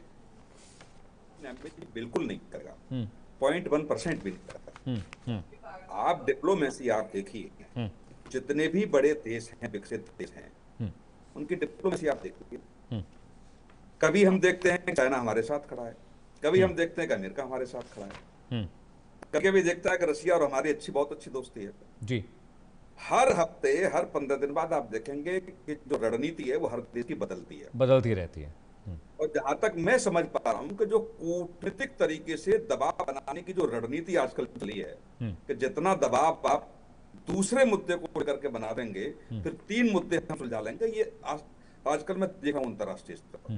बिल्कुल नहीं करेगा, 0.1% भी नहीं करेगा। आप डिप्लोमेसी आप देखिए, जितने भी बड़े देश हैं, विकसित देश हैं, उनकी डिप्लोमेसी आप देखिए। कभी हम देखते हैं कि चाइना हमारे साथ खड़ा है, कभी हम देखते हैं कि अमेरिका हमारे साथ खड़ा है, कभी कभी देखता है कि रशिया और हमारी बहुत अच्छी दोस्ती है जी। हर हफ्ते, हर 15 दिन बाद आप देखेंगे कि जो रणनीति है वो हर देश की बदलती रहती है। और जहां तक मैं समझ पा रहा हूं कि जो कूटनीतिक तरीके से दबाव बनाने की जो रणनीति आजकल चली है कि जितना दबाव आप दूसरे मुद्दे को करके बना देंगे, फिर 3 मुद्दे हम सुलझा लेंगे, ये आजकल मैं देख रहा हूं अंतरराष्ट्रीय स्तर पर।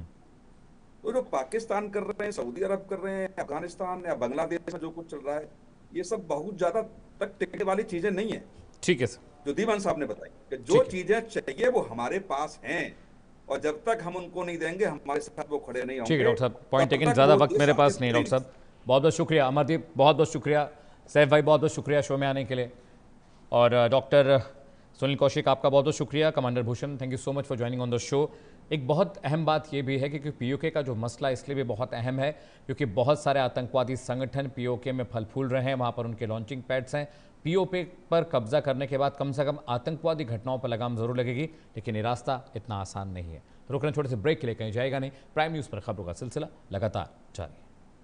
तो जो पाकिस्तान कर रहे हैं, सऊदी अरब कर रहे हैं, अफगानिस्तान या बांग्लादेश में जो कुछ चल रहा है, ये सब बहुत ज्यादा तक टिकने वाली चीजें नहीं है। ठीक है सर, जो दीवान साहब ने बताई कि जो चीजें चाहिए वो हमारे पास हैं, और जब तक हम उनको नहीं देंगे हमारे साथ वो खड़े नहीं होंगे। ठीक है डॉक्टर साहब, पॉइंट टेकन। ज़्यादा वक्त मेरे पास नहीं। डॉक्टर साहब बहुत बहुत शुक्रिया, अमरदीप बहुत बहुत शुक्रिया, सैफ भाई बहुत बहुत शुक्रिया शो में आने के लिए, और डॉक्टर सुनील कौशिक आपका बहुत बहुत शुक्रिया, commander Bhushan thank you so much for joining on the show. एक बहुत अहम बात ये भी है कि पीओके का जो मसला इसलिए भी बहुत अहम है क्योंकि बहुत सारे आतंकवादी संगठन पीओके में फल फूल रहे हैं, वहाँ पर उनके लॉन्चिंग पैड्स हैं। पीओके पर कब्जा करने के बाद कम से कम आतंकवादी घटनाओं पर लगाम जरूर लगेगी, लेकिन ये रास्ता इतना आसान नहीं है। रुकना छोटे से ब्रेक के लिए कहीं जाएगा नहीं। प्राइम न्यूज़ पर खबरों का सिलसिला लगातार जारी।